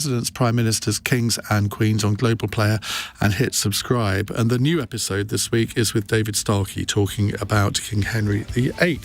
Presidents, Prime Ministers, Kings and Queens on Global Player and hit subscribe. And the new episode this week is with David Starkey talking about King Henry VIII.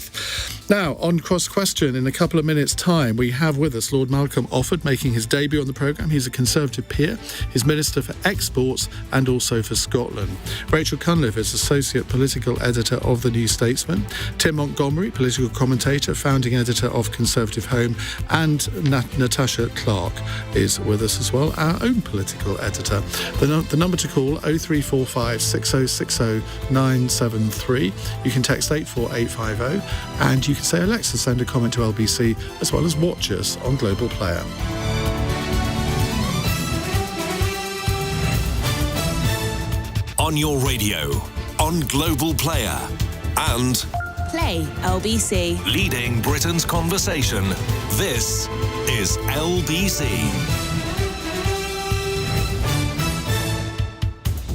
Now, on Cross Question, in a couple of minutes' time, we have with us Lord Malcolm Offord making his debut on the programme. He's a Conservative peer. He's Minister for Exports and also for Scotland. Rachel Cunliffe is Associate Political Editor of the New Statesman. Tim Montgomerie, Political Commentator, Founding Editor of ConservativeHome. And Natasha Clark is with us as well, our own political editor. The number to call, 0345 6060 973. You can text 84850 and you can say, Alexa, send a comment to LBC, as well as watch us on Global Player. On your radio, on Global Player, and Play LBC. Leading Britain's conversation. This is LBC.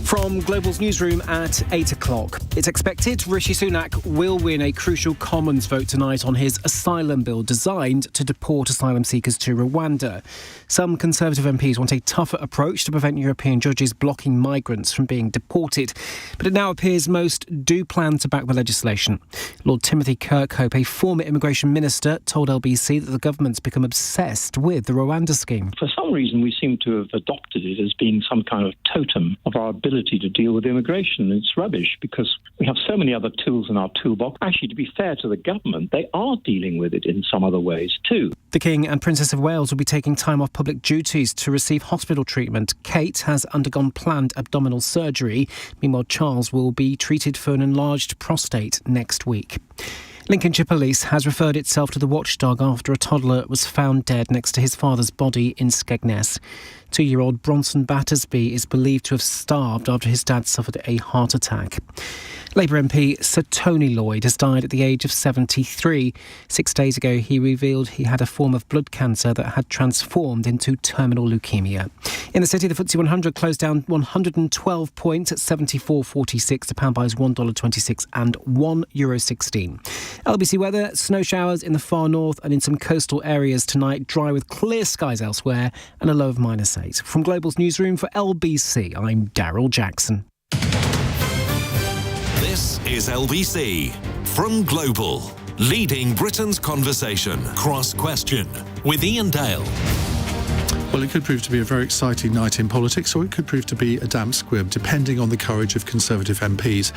From Global's newsroom at 8 o'clock. It's expected Rishi Sunak will win a crucial Commons vote tonight on his asylum bill designed to deport asylum seekers to Rwanda. Some Conservative MPs want a tougher approach to prevent European judges blocking migrants from being deported. But it now appears most do plan to back the legislation. Lord Timothy Kirkhope, a former immigration minister, told LBC that the government's become obsessed with the Rwanda scheme. For some reason, we seem to have adopted it as being some kind of totem of our ability to deal with immigration. It's rubbish because we have so many other tools in our toolbox. Actually, to be fair to the government, they are dealing with it in some other ways too. The King and Princess of Wales will be taking time off public duties to receive hospital treatment. Kate has undergone planned abdominal surgery. Meanwhile, Charles will be treated for an enlarged prostate next week. Lincolnshire Police has referred itself to the watchdog after a toddler was found dead next to his father's body in Skegness. 2-year-old Bronson Battersby is believed to have starved after his dad suffered a heart attack. Labour MP Sir Tony Lloyd has died at the age of 73. 6 days ago, he revealed he had a form of blood cancer that had transformed into terminal leukemia. In the city, the FTSE 100 closed down 112 points at 74.46. The pound buys $1.26 and €1.16. LBC weather, snow showers in the far north and in some coastal areas tonight, dry with clear skies elsewhere and a low of -8. From Global's newsroom for LBC, I'm Daryl Jackson. This is LBC. From Global. Leading Britain's conversation. Cross Question. With Iain Dale. Well, it could prove to be a very exciting night in politics, or it could prove to be a damp squib, depending on the courage of Conservative MPs.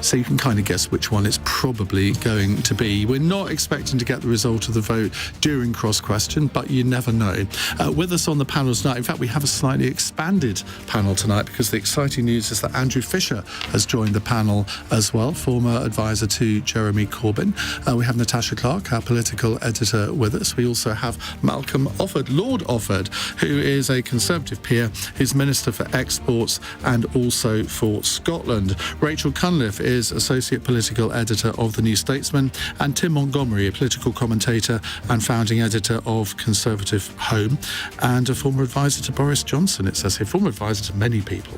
So you can kind of guess which one it's probably going to be. We're not expecting to get the result of the vote during Cross Question, but you never know. With us on the panel tonight, in fact, we have a slightly expanded panel tonight because the exciting news is that Andrew Fisher has joined the panel as well, former advisor to Jeremy Corbyn. We have Natasha Clark, our political editor, with us. We also have Malcolm Offord, Lord Offord, who is a Conservative peer. He's Minister for Exports and also for Scotland. Rachel Cunliffe is Associate Political Editor of the New Statesman, and Tim Montgomerie, a political commentator and founding editor of ConservativeHome, and a former advisor to Boris Johnson. It says here, former advisor to many people.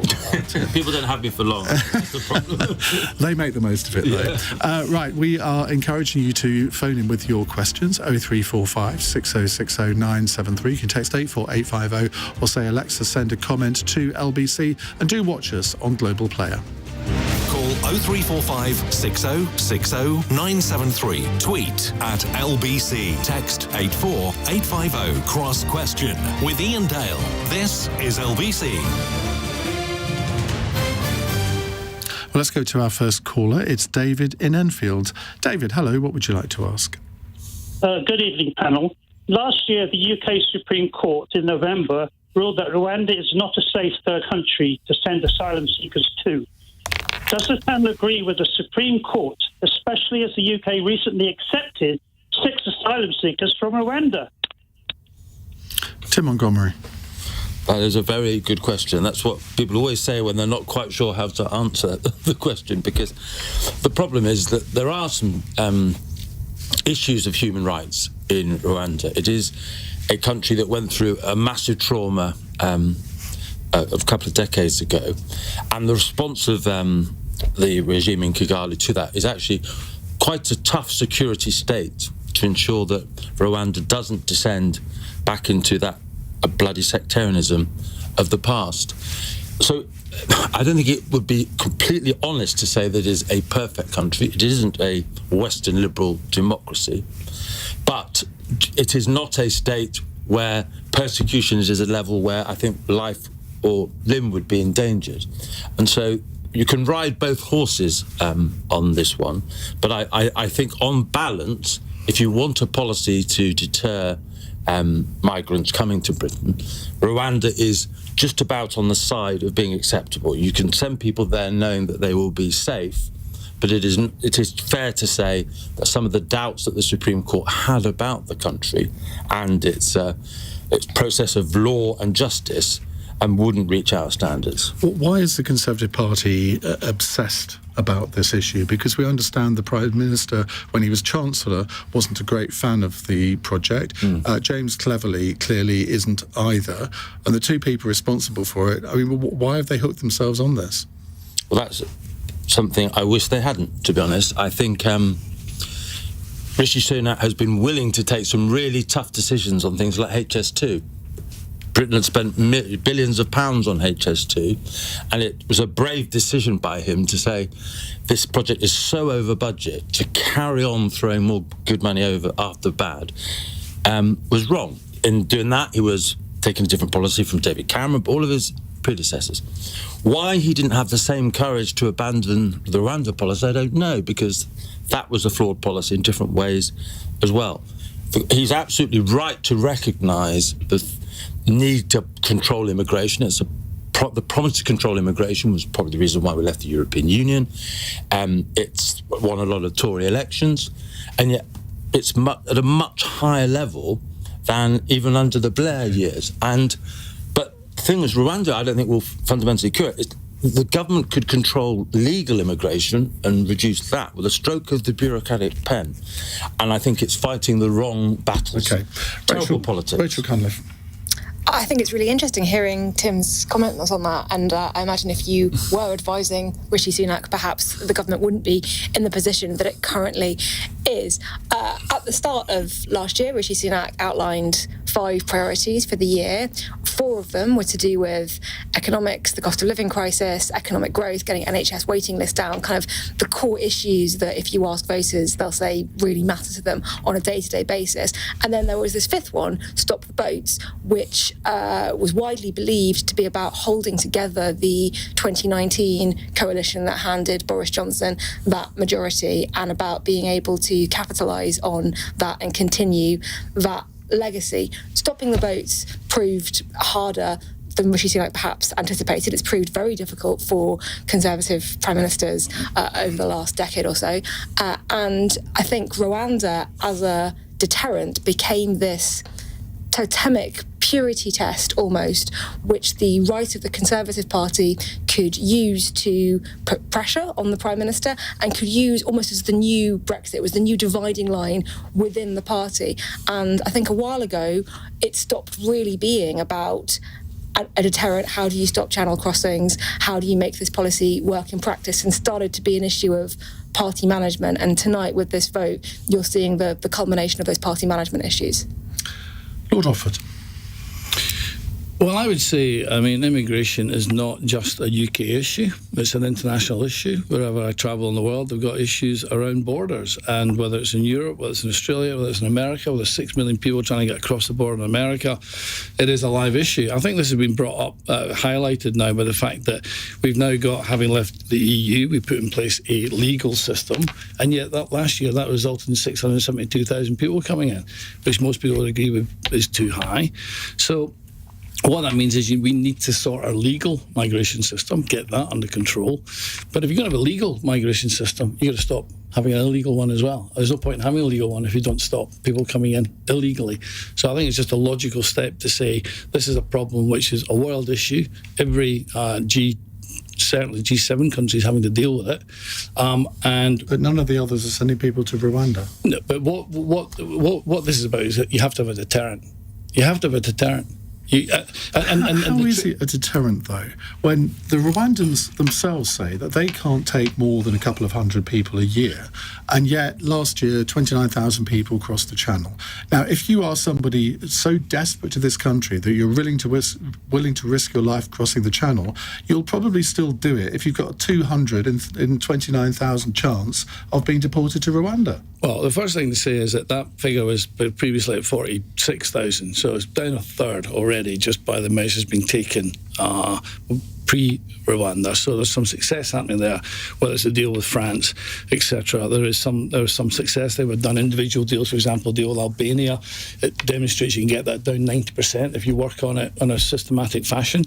People don't have me for long. That's the problem. They make the most of it, though. Yeah. Right, we are encouraging you to phone in with your questions, 0345 6060 973. You can text 84850 or say, Alexa, send a comment to LBC, and do watch us on Global Player. Call 0345 6060 973. Tweet at LBC. Text 84850. Cross Question with Iain Dale. This is LBC. Well, let's go to our first caller. It's David in Enfield. David, hello. What would you like to ask? Good evening, panel. Last year, the UK Supreme Court in November ruled that Rwanda is not a safe third country to send asylum seekers to. Does the panel agree with the Supreme Court, especially as the UK recently accepted 6 asylum seekers from Rwanda? Tim Montgomerie. That is a very good question. That's what people always say when they're not quite sure how to answer the question, because the problem is that there are some issues of human rights in Rwanda. It is a country that went through a massive trauma a couple of decades ago, and the response of the regime in Kigali to that is actually quite a tough security state to ensure that Rwanda doesn't descend back into that a bloody sectarianism of the past. So I don't think it would be completely honest to say that it is a perfect country. It isn't a Western liberal democracy, but it is not a state where persecution is at a level where I think life or limb would be endangered. And so you can ride both horses on this one, but I think on balance, if you want a policy to deter migrants coming to Britain, Rwanda is just about on the side of being acceptable. You can send people there knowing that they will be safe, but it is fair to say that some of the doubts that the Supreme Court had about the country and its process of law and justice wouldn't reach our standards. Why is the Conservative Party obsessed about this issue? Because we understand the Prime Minister, when he was Chancellor, wasn't a great fan of the project. James clearly isn't either. And the two people responsible for it, I mean, why have they hooked themselves on this? Well, that's something I wish they hadn't, to be honest. I think Rishi Sunak has been willing to take some really tough decisions on things like HS2. Britain had spent billions of pounds on HS2, and it was a brave decision by him to say this project is so over budget, to carry on throwing more good money over after bad was wrong. In doing that, he was taking a different policy from David Cameron, but all of his predecessors. Why he didn't have the same courage to abandon the Rwanda policy, I don't know, because that was a flawed policy in different ways as well. He's absolutely right to recognise the need to control immigration. The promise to control immigration was probably the reason why we left the European Union. It's won a lot of Tory elections, and yet it's at a much higher level than even under the Blair years. But the thing is, Rwanda, I don't think will fundamentally cure it. The government could control legal immigration and reduce that with a stroke of the bureaucratic pen. And I think it's fighting the wrong battles. Okay. Terrible politics. Rachel Cunliffe. I think it's really interesting hearing Tim's comments on that, and I imagine if you were advising Rishi Sunak, perhaps the government wouldn't be in the position that it currently is. At the start of last year, Rishi Sunak outlined 5 priorities for the year. 4 of them were to do with economics, the cost of living crisis, economic growth, getting NHS waiting lists down, kind of the core issues that if you ask voters, they'll say really matter to them on a day-to-day basis. And then there was this 5th one, Stop the Boats, which was widely believed to be about holding together the 2019 coalition that handed Boris Johnson that majority, and about being able to capitalise on that and continue that legacy. Stopping the boats proved harder than Rishi Sunak perhaps anticipated. It's proved very difficult for Conservative Prime Ministers over the last decade or so. And I think Rwanda, as a deterrent, became this totemic purity test almost, which the right of the Conservative Party could use to put pressure on the Prime Minister, and could use almost as the new Brexit. It was the new dividing line within the party. And I think a while ago, it stopped really being about a deterrent. How do you stop channel crossings? How do you make this policy work in practice? And started to be an issue of party management. And tonight, with this vote, you're seeing the culmination of those party management issues. Lord Offord. Well, I would say, immigration is not just a UK issue. It's an international issue. Wherever I travel in the world, they've got issues around borders. And whether it's in Europe, whether it's in Australia, whether it's in America, whether there's 6 million people trying to get across the border in America, it is a live issue. I think this has been brought up, highlighted now by the fact that we've now got, having left the EU, we put in place a legal system. And yet that last year, that resulted in 672,000 people coming in, which most people would agree with is too high. So what that means is we need to sort our legal migration system, get that under control. But if you're going to have a legal migration system, you've got to stop having an illegal one as well. There's no point in having a legal one if you don't stop people coming in illegally. So I think it's just a logical step to say this is a problem which is a world issue. Every certainly G7 countries having to deal with it. But none of the others are sending people to Rwanda. No, but what this is about is that you have to have a deterrent. You have to have a deterrent. How is it a deterrent, though, when the Rwandans themselves say that they can't take more than a couple of hundred people a year, and yet last year 29,000 people crossed the channel? Now, if you are somebody so desperate to this country that you're willing to risk your life crossing the channel, you'll probably still do it if you've got a 200 in 29,000 chance of being deported to Rwanda. Well, the first thing to say is that figure was previously at 46,000, so it's down a third already just by the measures being taken pre-Rwanda. So there's some success happening there, whether it's a deal with France, etc. There was some success. They were done individual deals, for example, a deal with Albania. It demonstrates you can get that down 90% if you work on it in a systematic fashion.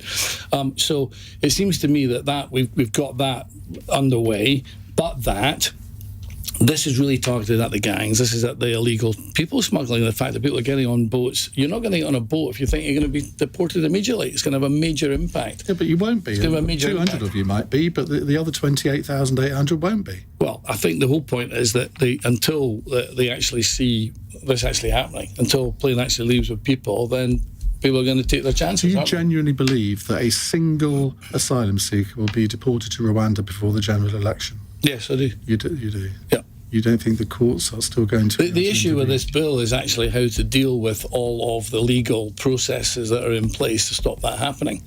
So it seems to me that we've got that underway, but that this is really targeted at the gangs. This is at the illegal people smuggling, the fact that people are getting on boats. You're not going to get on a boat if you think you're going to be deported immediately. It's going to have a major impact. Yeah, but you won't be. It's going to have a major 200 impact. of you might be, but the other 28,800 won't be. Well, I think the whole point is that until they actually see this actually happening, until a plane actually leaves with people, then people are going to take their chances. Do you genuinely believe that a single asylum seeker will be deported to Rwanda before the general election? Yes, I do. You do? Yeah. You don't think the courts are still going to... The issue with this bill is actually how to deal with all of the legal processes that are in place to stop that happening.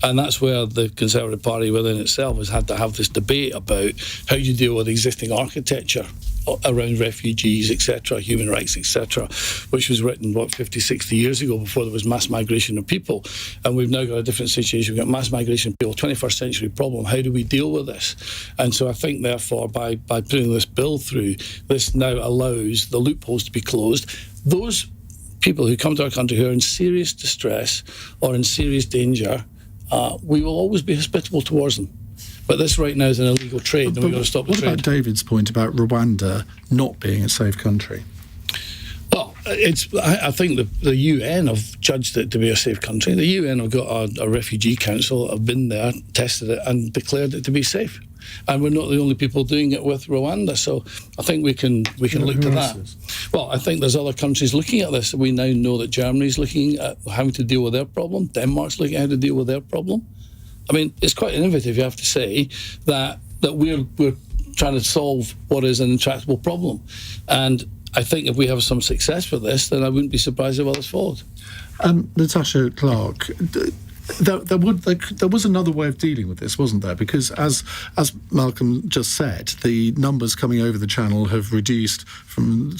And that's where the Conservative Party within itself has had to have this debate about how you deal with existing architecture around refugees, etc., human rights, etc., which was written, 50, 60 years ago before there was mass migration of people. And we've now got a different situation. We've got mass migration of people, 21st century problem. How do we deal with this? And so I think, therefore, by putting this bill through, this now allows the loopholes to be closed. Those people who come to our country who are in serious distress or in serious danger, we will always be hospitable towards them. But this right now is an illegal trade, and we've got to stop the trade. What about David's point about Rwanda not being a safe country? Well, I think the UN have judged it to be a safe country. The UN have got a refugee council that have been there, tested it, and declared it to be safe. And we're not the only people doing it with Rwanda, so I think we can look to that. Well, I think there's other countries looking at this. We now know that Germany's looking at how to deal with their problem. Denmark's looking at how to deal with their problem. I mean, it's quite innovative, you have to say, that we're trying to solve what is an intractable problem. And I think if we have some success with this, then I wouldn't be surprised if others followed. Natasha Clark, there was another way of dealing with this, wasn't there? Because as Malcolm just said, the numbers coming over the channel have reduced from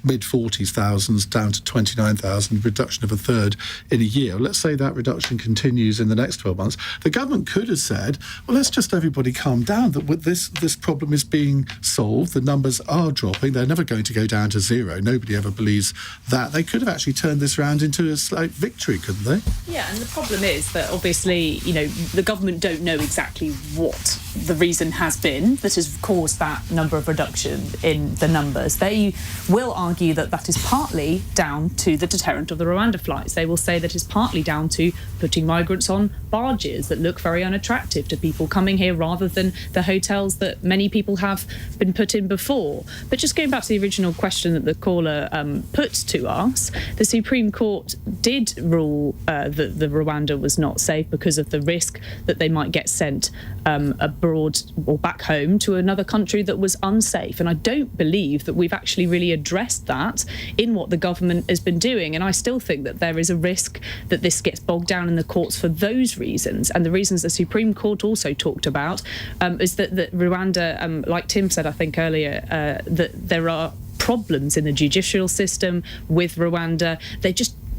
mid-40s thousands down to 29,000, reduction of a third in a year. Let's say that reduction continues in the next 12 months. The government could have said, well, let's just everybody calm down, that this problem is being solved, the numbers are dropping, they're never going to go down to zero. Nobody ever believes that. They could have actually turned this round into a slight victory, couldn't they? Yeah, and the problem is that obviously, the government don't know exactly what the reason has been that has caused that number of reduction in the numbers. They will argue that is partly down to the deterrent of the Rwanda flights. They will say that it's partly down to putting migrants on barges that look very unattractive to people coming here rather than the hotels that many people have been put in before. But just going back to the original question that the caller put to us, the Supreme Court did rule that the Rwanda was not safe because of the risk that they might get sent abroad or back home to another country that was unsafe. And I don't believe that we've actually really addressed that in what the government has been doing. And I still think that there is a risk that this gets bogged down in the courts for those reasons. And the reasons the Supreme Court also talked about is that Rwanda, like Tim said, I think earlier, that there are problems in the judicial system with Rwanda.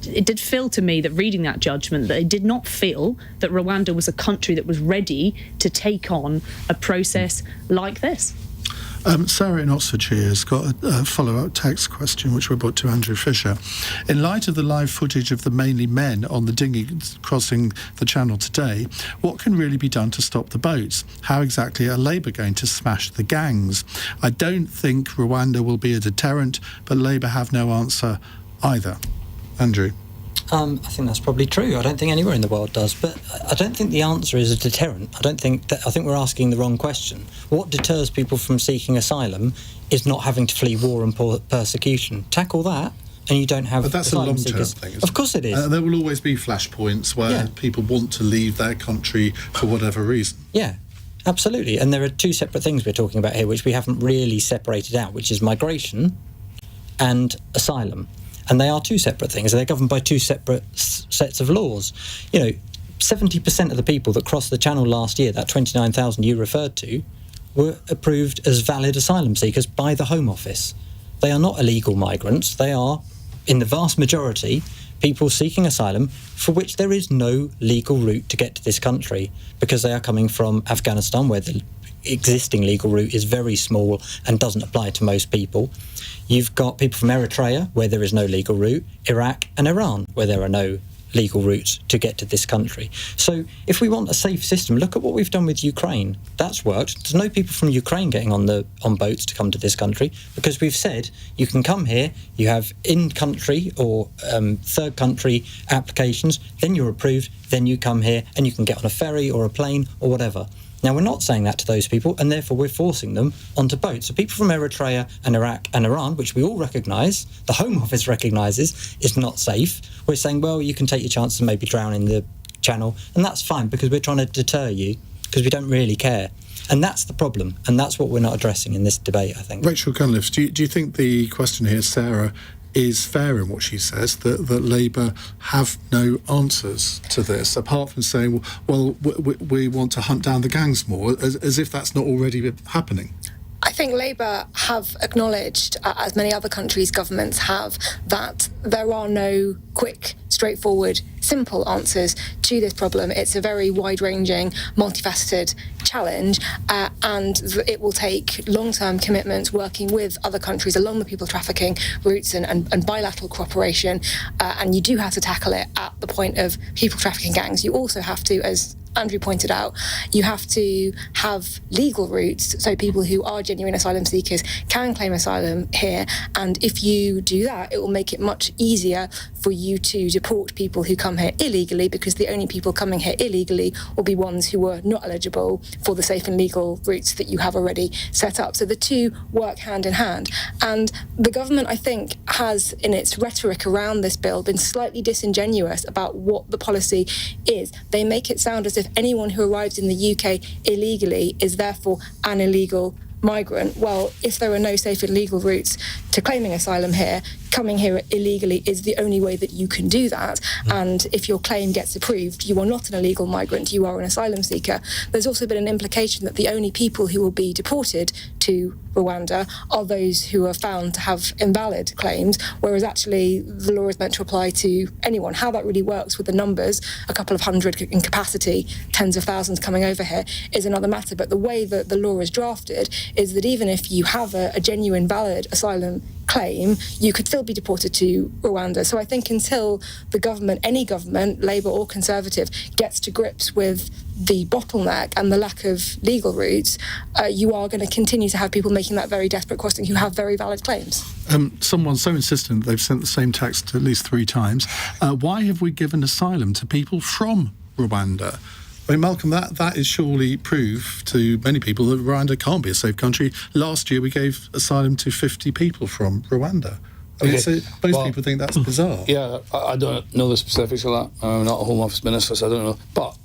It did feel to me that reading that judgment that it did not feel that Rwanda was a country that was ready to take on a process like this. Sarah in Oxfordshire has got a follow-up text question which we put to Andrew Fisher. In light of the live footage of the mainly men on the dinghy crossing the channel today, what can really be done to stop the boats? How exactly are Labour going to smash the gangs? I don't think Rwanda will be a deterrent, but Labour have no answer either. Andrew? I think that's probably true. I don't think anywhere in the world does. But I don't think the answer is a deterrent. I think we're asking the wrong question. What deters people from seeking asylum is not having to flee war and persecution. Tackle that, and you don't have But that's a asylum long-term seekers. thing. Of course it is. There will always be flashpoints where people want to leave their country for whatever reason. Yeah, absolutely. And there are two separate things we're talking about here, which we haven't really separated out, which is migration and asylum. And they are two separate things. They're governed by two separate sets of laws. 70% of the people that crossed the Channel last year, that 29,000 you referred to, were approved as valid asylum seekers by the Home Office. They are not illegal migrants. They are, in the vast majority, people seeking asylum for which there is no legal route to get to this country because they are coming from Afghanistan, where the existing legal route is very small and doesn't apply to most people. You've got people from Eritrea, where there is no legal route, Iraq and Iran, where there are no legal routes to get to this country. So if we want a safe system, look at what we've done with Ukraine. That's worked. There's no people from Ukraine getting on boats to come to this country because we've said you can come here, you have in-country or third country applications, then you're approved, then you come here and you can get on a ferry or a plane or whatever. Now, we're not saying that to those people, and therefore we're forcing them onto boats. So people from Eritrea and Iraq and Iran, which we all recognise, the Home Office recognises, is not safe. We're saying, well, you can take your chances and maybe drown in the Channel, and that's fine because we're trying to deter you because we don't really care. And that's the problem, and that's what we're not addressing in this debate, I think. Rachel Cunliffe, do you think the question here, Sarah, is fair in what she says, that Labour have no answers to this, apart from saying, well, we want to hunt down the gangs more, as if that's not already happening? I think Labour have acknowledged, as many other countries' governments have, that there are no quick, straightforward, simple answers to this problem. It's a very wide-ranging, multifaceted challenge, and it will take long-term commitments working with other countries along the people trafficking routes and bilateral cooperation, and you do have to tackle it at the point of people trafficking gangs. You also have to, as Andrew pointed out, you have to have legal routes so people who are genuine asylum seekers can claim asylum here, and if you do that, it will make it much easier for you to deport people who come here illegally, because the only people coming here illegally will be ones who were not eligible for the safe and legal routes that you have already set up. So the two work hand in hand, and the government, I think, has, in its rhetoric around this bill, been slightly disingenuous about what the policy is. They make it sound as if anyone who arrives in the UK illegally is therefore an illegal migrant. Well, if there are no safe and legal routes to claiming asylum here, coming here illegally is the only way that you can do that. And if your claim gets approved, you are not an illegal migrant, you are an asylum seeker. There's also been an implication that the only people who will be deported to Rwanda are those who are found to have invalid claims, whereas actually the law is meant to apply to anyone. How that really works with the numbers, a couple of hundred in capacity, tens of thousands coming over here, is another matter. But the way that the law is drafted is that even if you have a genuine valid asylum claim, you could still be deported to Rwanda. So I think until the government, any government, Labour or Conservative, gets to grips with the bottleneck and the lack of legal routes, you are going to continue to have people making that very desperate crossing who have very valid claims. Someone's so insistent they've sent the same text at least 3 times. Why have we given asylum to people from Rwanda? I mean, Malcolm, that is surely proof to many people that Rwanda can't be a safe country. Last year we gave asylum to 50 people from Rwanda. I mean, so most people think that's bizarre. Yeah, I don't know the specifics of that. I'm not a Home Office minister, so I don't know. But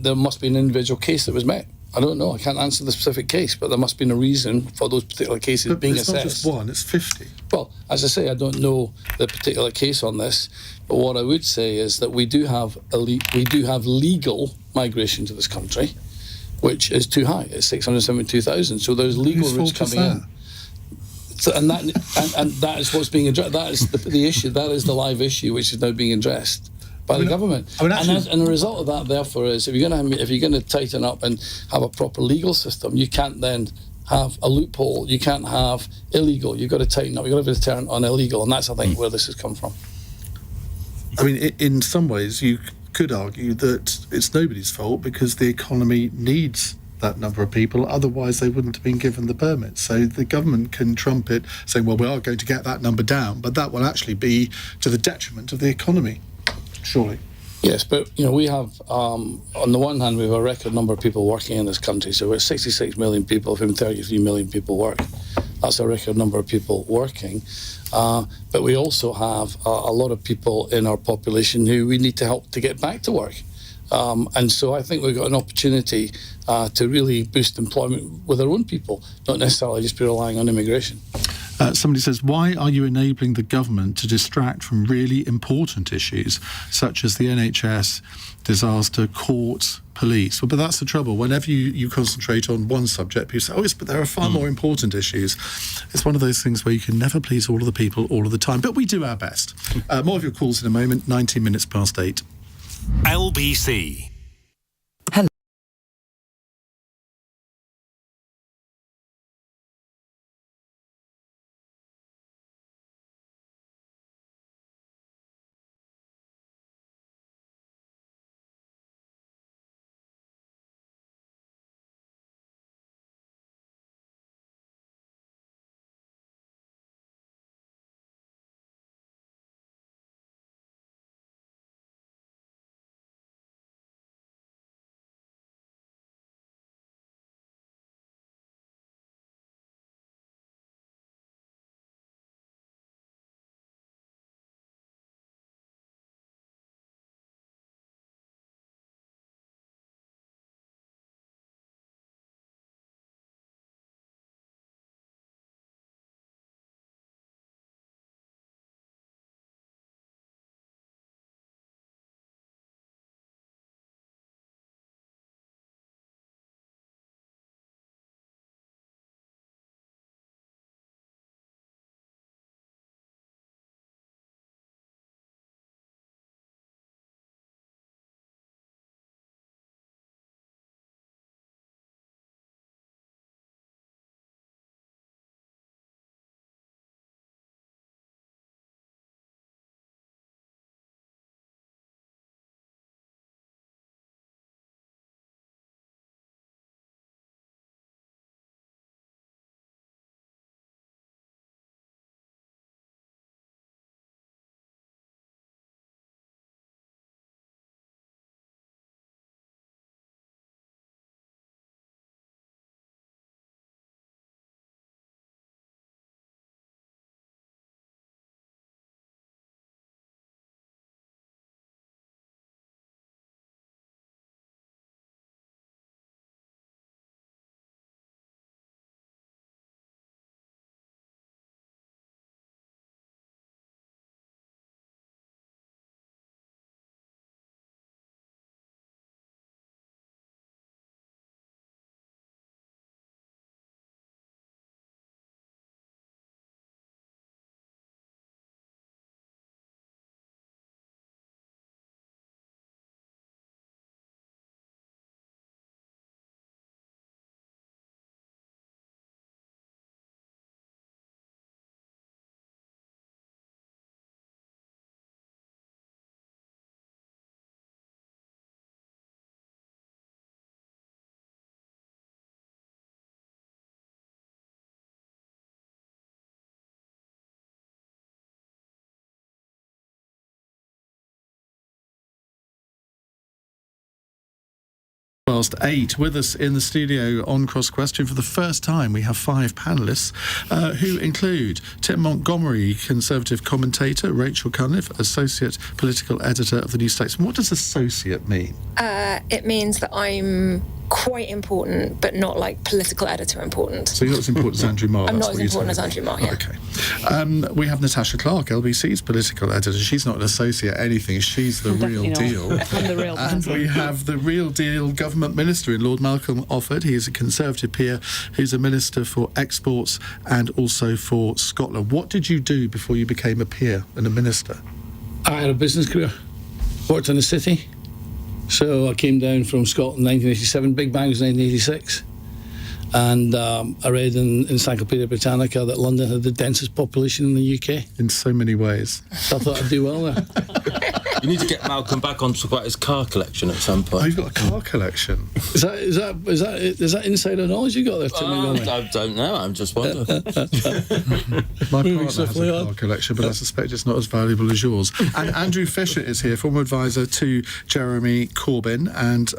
there must be an individual case that was met. I don't know. I can't answer the specific case, but there must be a reason for those particular cases being assessed. It's not just one, it's 50. Well, as I say, I don't know the particular case on this, but what I would say is that we do have legal migration to this country, which is too high. It's 672,000. So there's legal routes coming in. So, and that is what's being addressed. That is the issue. That is the live issue, which is now being addressed by the government. And the result of that, therefore, is if you're going to tighten up and have a proper legal system, you can't then have a loophole. You can't have illegal. You've got to tighten up. You've got to have a deterrent on illegal, and that's, I think, where this has come from. I mean, in some ways, you could argue that it's nobody's fault because the economy needs that number of people, otherwise they wouldn't have been given the permit. So the government can trumpet saying, well, we are going to get that number down, but that will actually be to the detriment of the economy, surely. Yes, but we have, on the one hand, we have a record number of people working in this country. So we're 66 million people, of whom 33 million people work. That's a record number of people working. But we also have a lot of people in our population who we need to help to get back to work. And so I think we've got an opportunity to really boost employment with our own people, not necessarily just be relying on immigration. Somebody says, why are you enabling the government to distract from really important issues such as the NHS, disaster, courts, police? Well, but that's the trouble. Whenever you concentrate on one subject, people say, oh, yes, but there are far more important issues. It's one of those things where you can never please all of the people all of the time. But we do our best. More of your calls in a moment, 19 minutes past 8. LBC. Past 8. With us in the studio on Cross Question for the first time, we have 5 panellists who include Tim Montgomerie, Conservative commentator, Rachel Cunliffe, Associate Political Editor of the New Statesman. What does associate mean? It means that I'm quite important, but not like political editor important. So you're not as important as Andrew Marr? I'm not as important as Andrew Marr, yeah. Okay. We have Natasha Clark, LBC's political editor. She's not an associate anything. She's the real deal. I'm the real And we have the real deal government minister in Lord Malcolm Offord. He is a Conservative peer who's a minister for exports and also for Scotland. What did you do before you became a peer and a minister? I had a business career, worked in the city. So I came down from Scotland in 1987, Big Bang was 1986, and I read in Encyclopedia Britannica that London had the densest population in the UK. In so many ways. So I thought I'd do well there. You need to get Malcolm back on to talk about his car collection at some point. Oh, you've got a car collection. Is that insider knowledge you got there, Tim Montgomerie? I don't know. I'm just wondering. My partner has a car collection, but I suspect it's not as valuable as yours. And Andrew Fisher is here, former advisor to Jeremy Corbyn and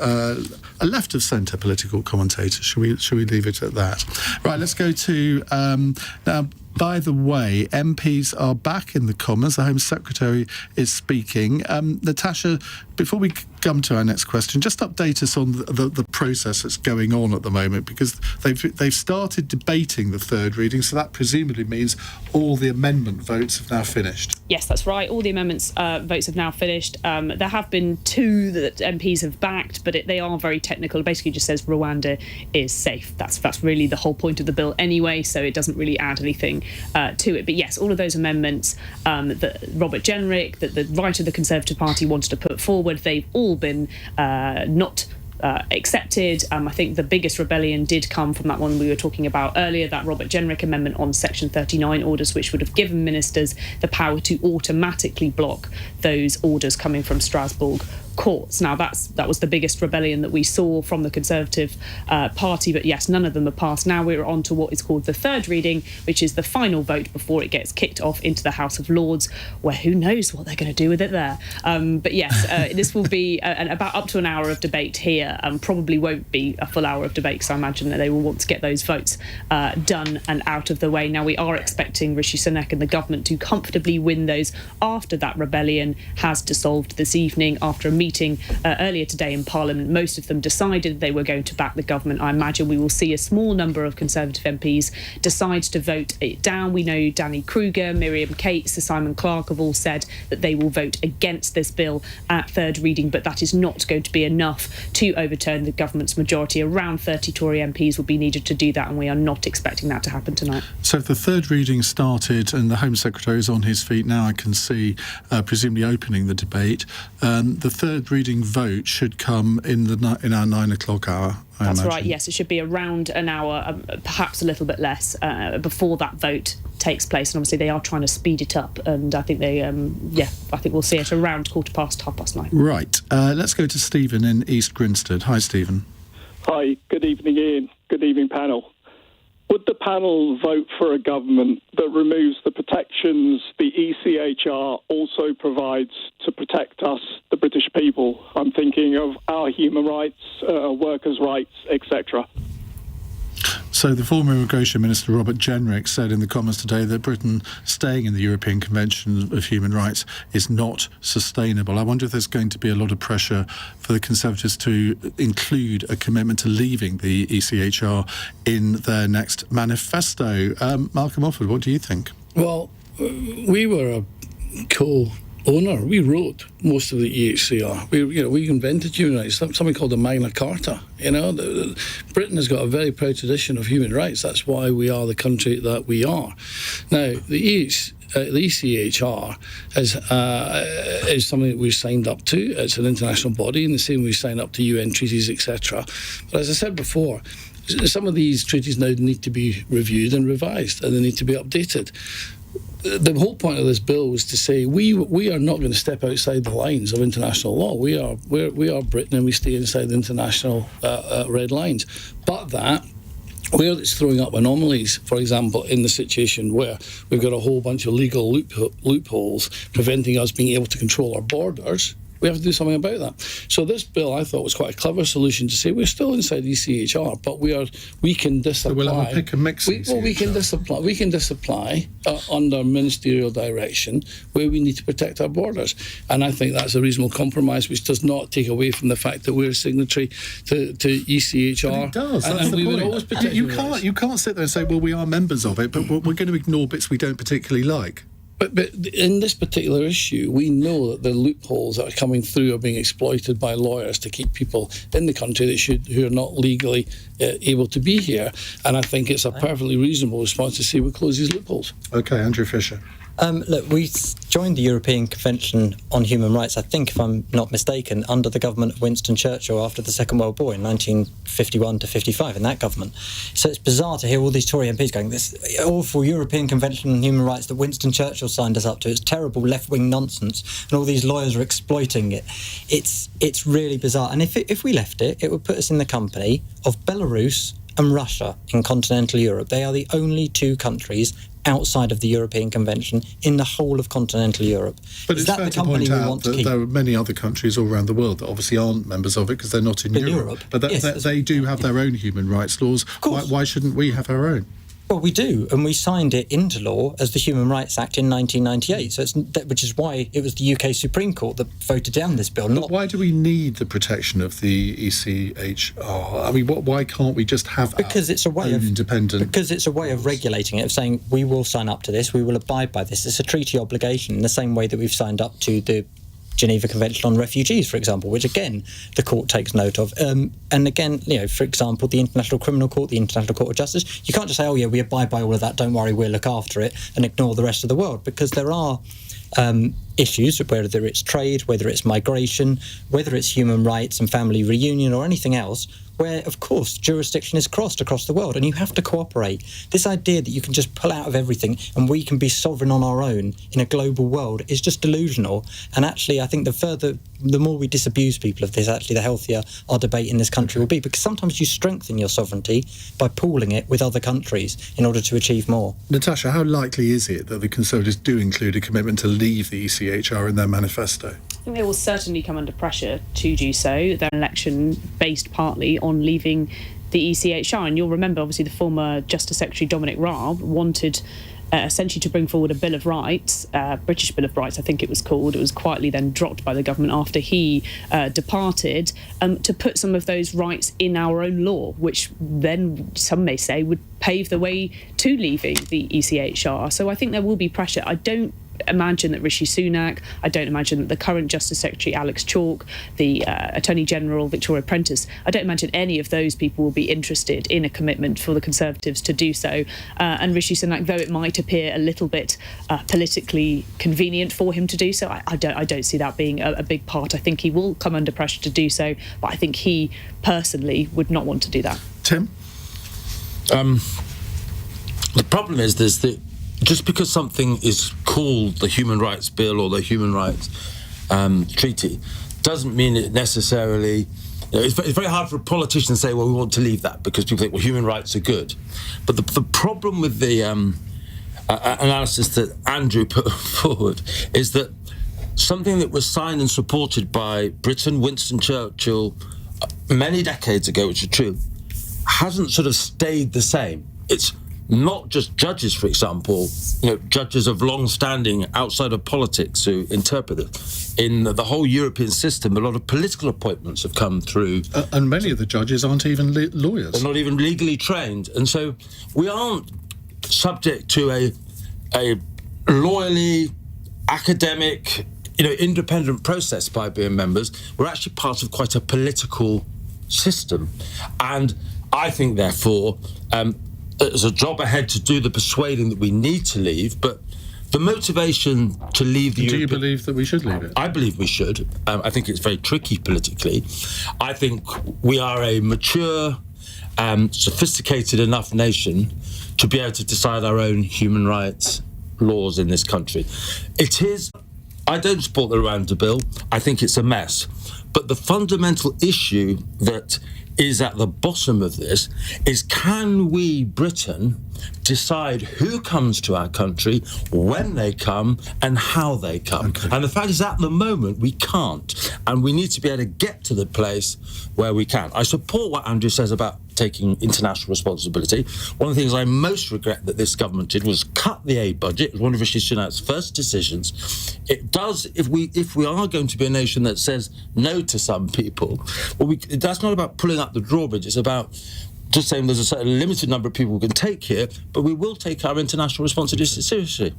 a left of centre political commentator. Shall we leave it at that? Right, let's go to now. By the way, MPs are back in the Commons. The Home Secretary is speaking. Natasha, before we come to our next question, just update us on the process that's going on at the moment, because they've started debating the third reading, so that presumably means all the amendment votes have now finished. Yes, that's right. All the amendments votes have now finished. There have been 2 that MPs have backed, but they are very technical. It basically just says Rwanda is safe. That's really the whole point of the bill anyway, so it doesn't really add anything to it. But yes, all of those amendments that Robert Jenrick, that the right of the Conservative Party wanted to put forward, they've all been not accepted. I think the biggest rebellion did come from that one we were talking about earlier, that Robert Jenrick amendment on Section 39 orders, which would have given ministers the power to automatically block those orders coming from Strasbourg courts. Now, that was the biggest rebellion that we saw from the Conservative Party, but yes, none of them are passed. Now we're on to what is called the third reading, which is the final vote before it gets kicked off into the House of Lords, where who knows what they're going to do with it there. But yes, this will be about up to an hour of debate here. Probably won't be a full hour of debate, because I imagine that they will want to get those votes done and out of the way. Now, we are expecting Rishi Sunak and the government to comfortably win those after that rebellion has dissolved this evening. After a meeting earlier today in Parliament, most of them decided they were going to back the government. I imagine we will see a small number of Conservative MPs decide to vote it down. We know Danny Kruger, Miriam Cates, Sir Simon Clarke have all said that they will vote against this bill at third reading, but that is not going to be enough to overturn the government's majority. Around 30 Tory MPs will be needed to do that, and we are not expecting that to happen tonight. So if the third reading started and the Home Secretary is on his feet now, I can see presumably opening the debate. The third reading vote should come in our 9 o'clock hour. That's right, yes. It should be around an hour, perhaps a little bit less, before that vote takes place. And obviously they are trying to speed it up. And I think I think we'll see it around 9:15. Right. Let's go to Stephen in East Grinstead. Hi, Stephen. Hi. Good evening, Ian. Good evening, panel. Would the panel vote for a government that removes the protections the ECHR also provides to protect us, the British people? I'm thinking of our human rights, workers' rights, etc. So the former Immigration Minister Robert Jenrick said in the Commons today that Britain staying in the European Convention of Human Rights is not sustainable. I wonder if there's going to be a lot of pressure for the Conservatives to include a commitment to leaving the ECHR in their next manifesto. Malcolm Offord, what do you think? Well, we were a co-owner. We wrote most of the ECHR. We invented human rights, something called the Magna Carta. Britain has got a very proud tradition of human rights. That's why we are the country that we are. Now, the ECHR is something that we've signed up to. It's an international body, in the same way we sign up to UN treaties, etc. But as I said before, some of these treaties now need to be reviewed and revised, and they need to be updated. The whole point of this bill was to say we are not going to step outside the lines of international law. We are Britain, and we stay inside the international red lines. But that, where it's throwing up anomalies, for example, in the situation where we've got a whole bunch of legal loopholes preventing us being able to control our borders, we have to do something about that. So this bill, I thought, was quite a clever solution to say we're still inside ECHR, but we can disapply. So we'll have a pick and mix. We can disapply under ministerial direction where we need to protect our borders, and I think that's a reasonable compromise, which does not take away from the fact that we're a signatory to ECHR. But it does. That's the we point. would always protect you can't sit there and say, well, we are members of it, but we're going to ignore bits we don't particularly like. But in this particular issue, we know that the loopholes that are coming through are being exploited by lawyers to keep people in the country who are not legally able to be here. And I think it's a perfectly reasonable response to say we close these loopholes. OK, Andrew Fisher. Look, we joined the European Convention on Human Rights, I think, if I'm not mistaken, under the government of Winston Churchill after the Second World War in 1951 to 55, in that government. So it's bizarre to hear all these Tory MPs going, this awful European Convention on Human Rights that Winston Churchill signed us up to, it's terrible left-wing nonsense, and all these lawyers are exploiting it. It's really bizarre. And if we left it, it would put us in the company of Belarus and Russia in continental Europe. They are the only two countries outside of the European Convention in the whole of continental Europe. But Is it's that fair the to company point we out want to that keep? there are many other countries all around the world that obviously aren't members of it because they're not in Europe. But they do have their own human rights laws. Why shouldn't we have our own? Well, we do, and we signed it into law as the Human Rights Act in 1998, which is why it was the UK Supreme Court that voted down this bill. But why do we need the protection of the ECHR? I mean, why can't we just have it's a way of independent? Because it's a way of regulating it, of saying we will sign up to this, we will abide by this. It's a treaty obligation in the same way that we've signed up to the Geneva Convention on Refugees, for example, which again the court takes note of. And again, for example, the International Criminal Court, the International Court of Justice, you can't just say, oh yeah, we abide by all of that, don't worry, we'll look after it, and ignore the rest of the world, because there are issues, whether it's trade, whether it's migration, whether it's human rights and family reunion or anything else, where, of course, jurisdiction is crossed across the world, and you have to cooperate. This idea that you can just pull out of everything and we can be sovereign on our own in a global world is just delusional. And actually, I think the more we disabuse people of this, actually, the healthier our debate in this country will be, because sometimes you strengthen your sovereignty by pooling it with other countries in order to achieve more. Natasha, how likely is it that the Conservatives do include a commitment to leave the ECHR in their manifesto? I think they will certainly come under pressure to do so. Their election based partly on leaving the ECHR. And you'll remember, obviously, the former Justice Secretary Dominic Raab wanted essentially to bring forward a Bill of Rights, British Bill of Rights, I think it was called. It was quietly then dropped by the government after he departed, to put some of those rights in our own law, which then some may say would pave the way to leaving the ECHR. So I think there will be pressure. I don't imagine that Rishi Sunak, I don't imagine that the current Justice Secretary Alex Chalk, the Attorney General Victoria Prentice, I don't imagine any of those people will be interested in a commitment for the Conservatives to do so. And Rishi Sunak, though it might appear a little bit politically convenient for him to do so, I don't see that being a big part. I think he will come under pressure to do so, but I think he personally would not want to do that. Tim? The problem is just because something is called the Human Rights Bill or the Human Rights Treaty doesn't mean it necessarily... it's very hard for a politician to say, well, we want to leave that, because people think, well, human rights are good. But the problem with the analysis that Andrew put forward is that something that was signed and supported by Britain, Winston Churchill, many decades ago, which is true, hasn't sort of stayed the same. It's not just judges, for example, judges of long standing outside of politics who interpret it. In the whole European system, a lot of political appointments have come through. And many of the judges aren't even lawyers. They're not even legally trained. And so we aren't subject to a loyally academic, independent process by being members. We're actually part of quite a political system. And I think, therefore, there's a job ahead to do the persuading that we need to leave, but the motivation to leave the Do you believe that we should leave it? I believe we should. I think it's very tricky politically. I think we are a mature, sophisticated enough nation to be able to decide our own human rights laws in this country. I don't support the Rwanda bill. I think it's a mess. But the fundamental issue that is at the bottom of this is, can we, Britain, decide who comes to our country, when they come, and how they come? Okay. And the fact is, at the moment, we can't. And we need to be able to get to the place where we can. I support what Andrew says about taking international responsibility. One of the things I most regret that this government did was cut the aid budget. It was one of Rishi Sunak's first decisions. It does, if we are going to be a nation that says no to some people, well, that's not about pulling up the drawbridge. It's about just saying there's a certain limited number of people we can take here, but we will take our international responsibility seriously.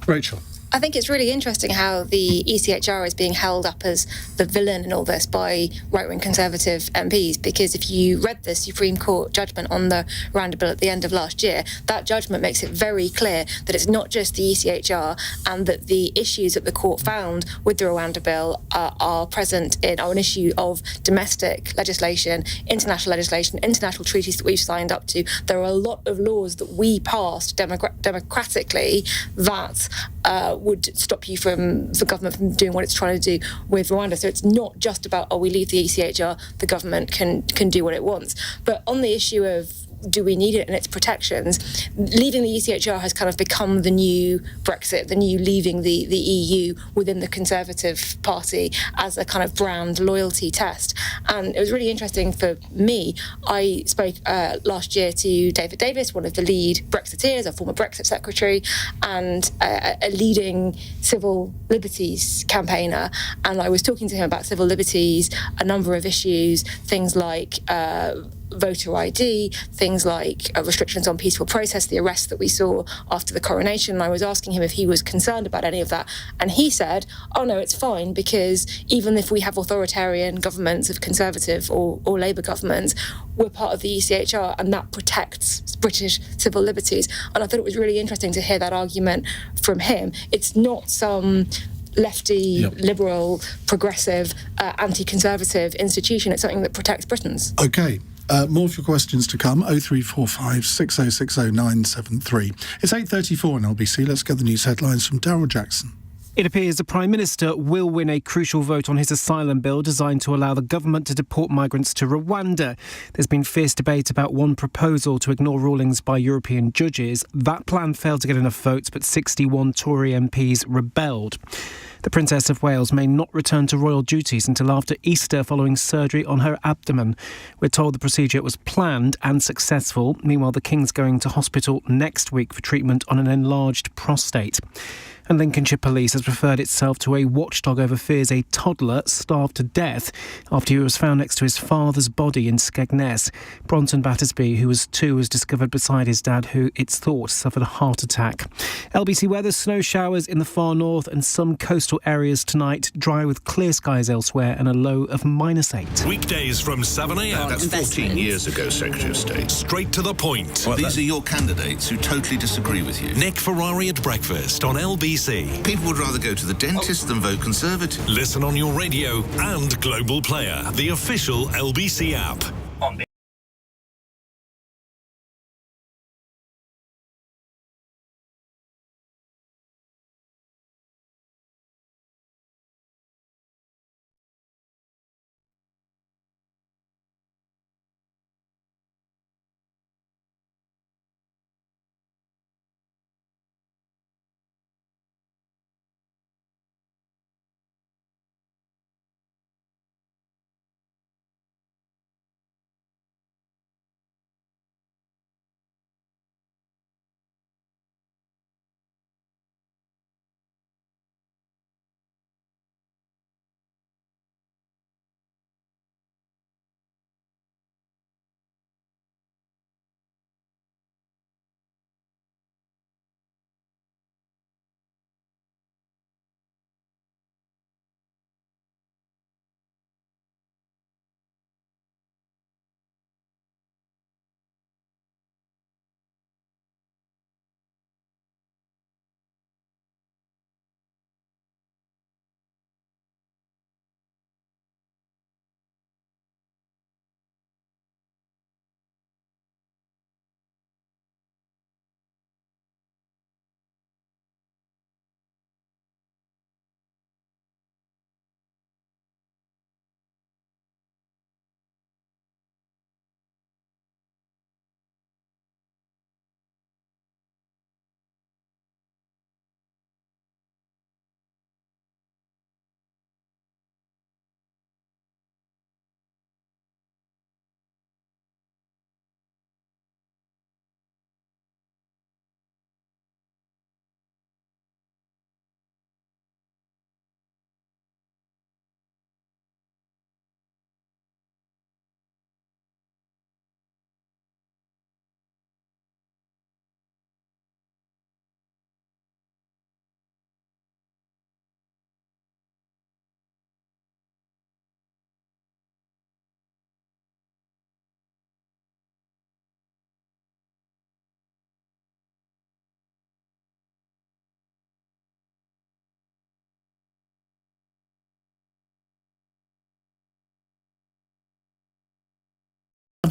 Rachel? I think it's really interesting how the ECHR is being held up as the villain in all this by right-wing Conservative MPs, because if you read the Supreme Court judgment on the Rwanda bill at the end of last year, that judgment makes it very clear that it's not just the ECHR, and that the issues that the court found with the Rwanda bill are an issue of domestic legislation, international treaties that we've signed up to. There are a lot of laws that we passed democratically that would stop the government from doing what it's trying to do with Rwanda. So it's not just about, we leave the ECHR, the government can do what it wants. But on the issue of do we need it and its protections, leaving the ECHR has kind of become the new Brexit, the new leaving the EU within the Conservative Party as a kind of brand loyalty test. And it was really interesting for me. I spoke last year to David Davis, one of the lead Brexiteers, a former Brexit secretary, and a leading civil liberties campaigner. And I was talking to him about civil liberties, a number of issues, things like voter ID, things like restrictions on peaceful protest, the arrests that we saw after the coronation. And I was asking him if he was concerned about any of that. And he said, oh no, it's fine, because even if we have authoritarian governments of Conservative or Labour governments, we're part of the ECHR and that protects British civil liberties. And I thought it was really interesting to hear that argument from him. It's not some lefty, liberal, progressive, anti-conservative institution. It's something that protects Britons. OK. More of your questions to come, 0345 6060 973. It's 8:34 on LBC. Let's get the news headlines from Daryl Jackson. It appears the Prime Minister will win a crucial vote on his asylum bill designed to allow the government to deport migrants to Rwanda. There's been fierce debate about one proposal to ignore rulings by European judges. That plan failed to get enough votes, but 61 Tory MPs rebelled. The Princess of Wales may not return to royal duties until after Easter following surgery on her abdomen. We're told the procedure was planned and successful. Meanwhile, the King's going to hospital next week for treatment on an enlarged prostate. And Lincolnshire Police has referred itself to a watchdog over fears a toddler starved to death after he was found next to his father's body in Skegness. Bronson Battersby, who was 2, was discovered beside his dad, who it's thought suffered a heart attack. LBC weather, snow showers in the far north and some coastal areas tonight. Dry with clear skies elsewhere and a low of -8. Weekdays from 7 a.m. That's 14 years ago, Secretary of State. Straight to the point. Well, these are your candidates who totally disagree with you. Nick Ferrari at breakfast on LBC. People would rather go to the dentist than vote Conservative. Listen on your radio and Global Player, the official LBC app.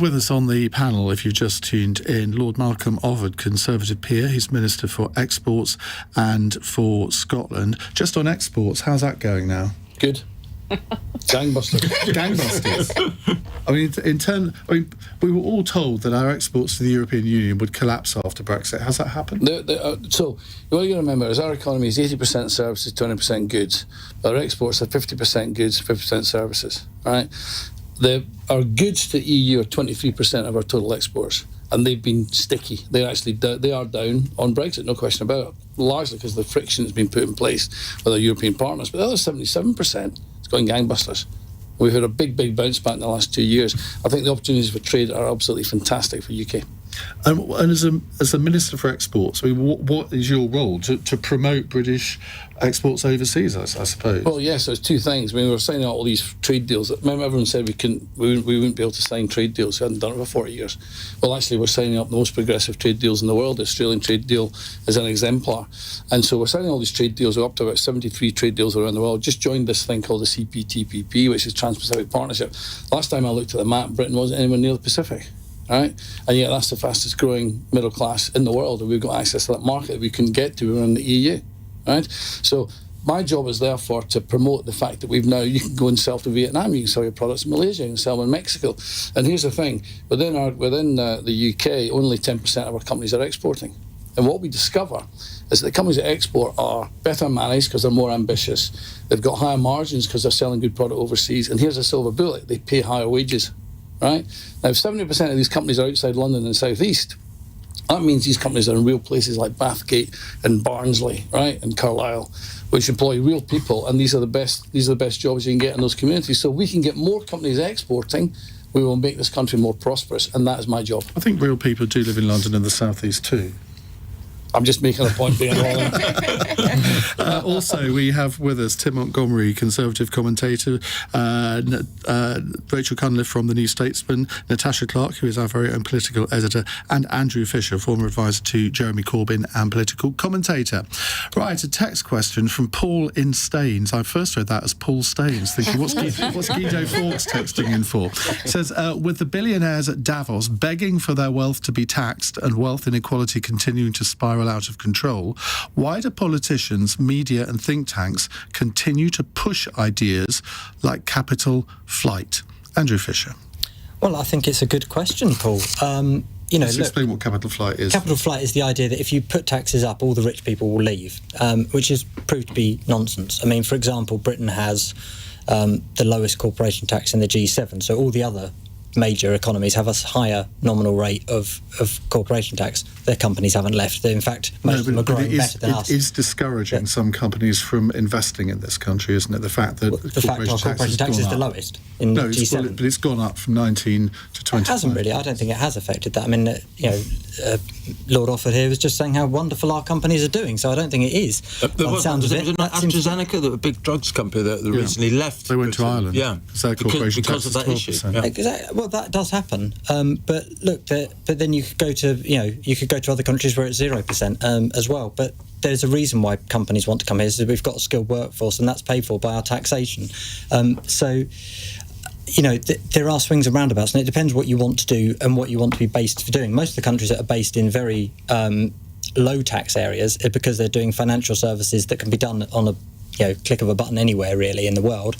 have with us on the panel, if you've just tuned in, Lord Malcolm Offord, Conservative peer. He's Minister for Exports and for Scotland. Just on exports, how's that going now? Good. Gangbusters. We were all told that our exports to the European Union would collapse after Brexit. Has that happened? So what you got to remember is our economy is 80% services, 20% goods. Our exports are 50% goods, 50% services. Right? Our goods to EU are 23% of our total exports, and they've been sticky. They are down on Brexit, no question about it. Largely because the friction has been put in place with our European partners. But the other 77%. Going gangbusters. We've had a big bounce back in the last 2 years. I think the opportunities for trade are absolutely fantastic for UK. And as a Minister for Exports, what is your role? To promote British exports overseas, I suppose? Well, yes, there's two things. I mean, we were signing out all these trade deals. Remember, everyone said we wouldn't be able to sign trade deals. We hadn't done it for 40 years. Well, actually, we're signing up the most progressive trade deals in the world. The Australian trade deal is an exemplar. And so we're signing all these trade deals. We're up to about 73 trade deals around the world. Just joined this thing called the CPTPP, which is Trans-Pacific Partnership. Last time I looked at the map, Britain wasn't anywhere near the Pacific. Right? And yet that's the fastest growing middle class in the world, and we've got access to that market we couldn't get to. We're in the EU, right? So my job is therefore to promote the fact that you can go and sell to Vietnam, you can sell your products in Malaysia, you can sell them in Mexico. And here's the thing, within the UK, only 10% of our companies are exporting. And what we discover is that the companies that export are better managed because they're more ambitious. They've got higher margins because they're selling good product overseas. And here's a silver bullet, they pay higher wages. Right? Now, if 70% of these companies are outside London and South East, that means these companies are in real places like Bathgate and Barnsley, right, and Carlisle, which employ real people, and these are the best jobs you can get in those communities. So we can get more companies exporting, we will make this country more prosperous, and that is my job. I think real people do live in London and the South East too. I'm just making a point being wrong. Also, we have with us Tim Montgomerie, Conservative commentator, Rachel Cunliffe from the New Statesman, Natasha Clark, who is our very own political editor, and Andrew Fisher, former advisor to Jeremy Corbyn and political commentator. Right, a text question from Paul in Staines. I first read that as Paul Staines, thinking, what's Guido Fawkes texting in for? It says, with the billionaires at Davos begging for their wealth to be taxed and wealth inequality continuing to spiral out of control, why do politicians, media and think tanks continue to push ideas like capital flight? Andrew Fisher. Well, I think it's a good question, Paul. Let's explain what capital flight is. Capital flight is the idea that if you put taxes up, all the rich people will leave, which has proved to be nonsense. I mean, for example, Britain has the lowest corporation tax in the G7, so all the other major economies have a higher nominal rate of corporation tax. Their companies haven't left. In fact, most of them are growing better than us. It is discouraging some companies from investing in this country, isn't it? The fact that corporation tax is the lowest in G7. But it's gone up from 19 to 20. It hasn't really. I don't think it has affected that. I mean, Lord Offord here was just saying how wonderful our companies are doing, so I don't think it is. Was it not AstraZeneca, the big drugs company that recently left? They went to Ireland. Yeah, because of that issue. Yeah. Exactly. Well, that does happen. But look, but then you could go to other countries where it's 0% as well. But there's a reason why companies want to come here. So we've got a skilled workforce, and that's paid for by our taxation. There are swings and roundabouts, and it depends what you want to do and what you want to be based for doing. Most of the countries that are based in very low tax areas are because they're doing financial services that can be done on a click of a button anywhere really in the world,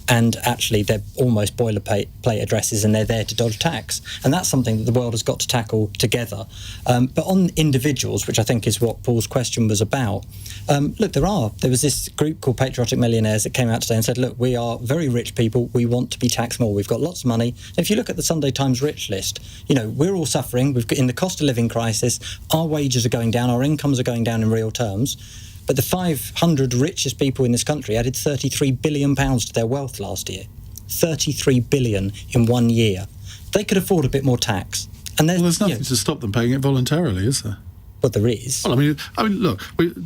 and actually they're almost boilerplate addresses, and they're there to dodge tax, and that's something that the world has got to tackle together. But on individuals, which I think is what Paul's question was about, there was this group called Patriotic Millionaires that came out today and said, look, we are very rich people, we want to be taxed more, we've got lots of money. If you look at the Sunday Times rich list, we're all suffering, we've got in the cost of living crisis, our wages are going down, our incomes are going down in real terms. But the 500 richest people in this country added £33 billion to their wealth last year. £33 billion in 1 year. They could afford a bit more tax. And there's nothing to stop them paying it voluntarily, is there? But there is. Well, I mean, look,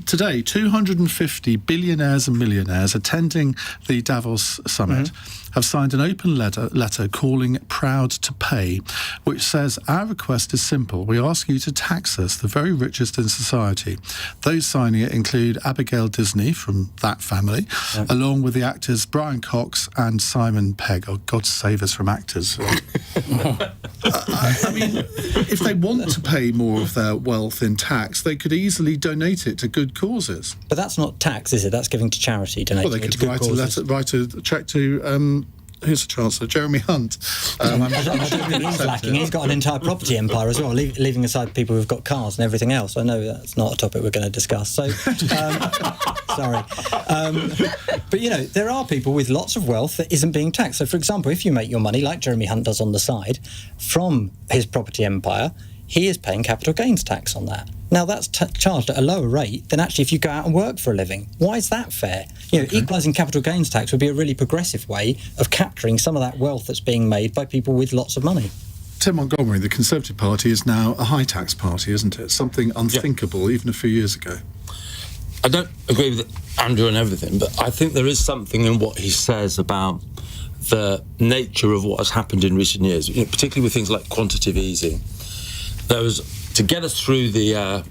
today 250 billionaires and millionaires attending the Davos summit. have signed an open letter calling Proud to Pay, which says, our request is simple. We ask you to tax us, the very richest in society. Those signing it include Abigail Disney from that family, along with the actors Brian Cox and Simon Pegg. Oh, God save us from actors. I mean, if they want to pay more of their wealth in tax, they could easily donate it to good causes. But that's not tax, is it? That's giving to charity, donating Well, they it to could good write a cheque to... who's the Chancellor? Jeremy Hunt. I don't think he's lacking. He's got an entire property empire as well, leaving aside people who've got cars and everything else. I know that's not a topic we're going to discuss. So, sorry. But, you know, there are people with lots of wealth that isn't being taxed. So, for example, if you make your money, like Jeremy Hunt does on the side, from his property empire, he is paying capital gains tax on that. Now, that's charged at a lower rate than actually if you go out and work for a living. Why is that fair? You know, equalising capital gains tax would be a really progressive way of capturing some of that wealth that's being made by people with lots of money. Tim Montgomerie, the Conservative Party, is now a high tax party, isn't it? Something unthinkable even a few years ago. I don't agree with Andrew on everything, but I think there is something in what he says about the nature of what has happened in recent years, you know, particularly with things like quantitative easing. There was, to get us through the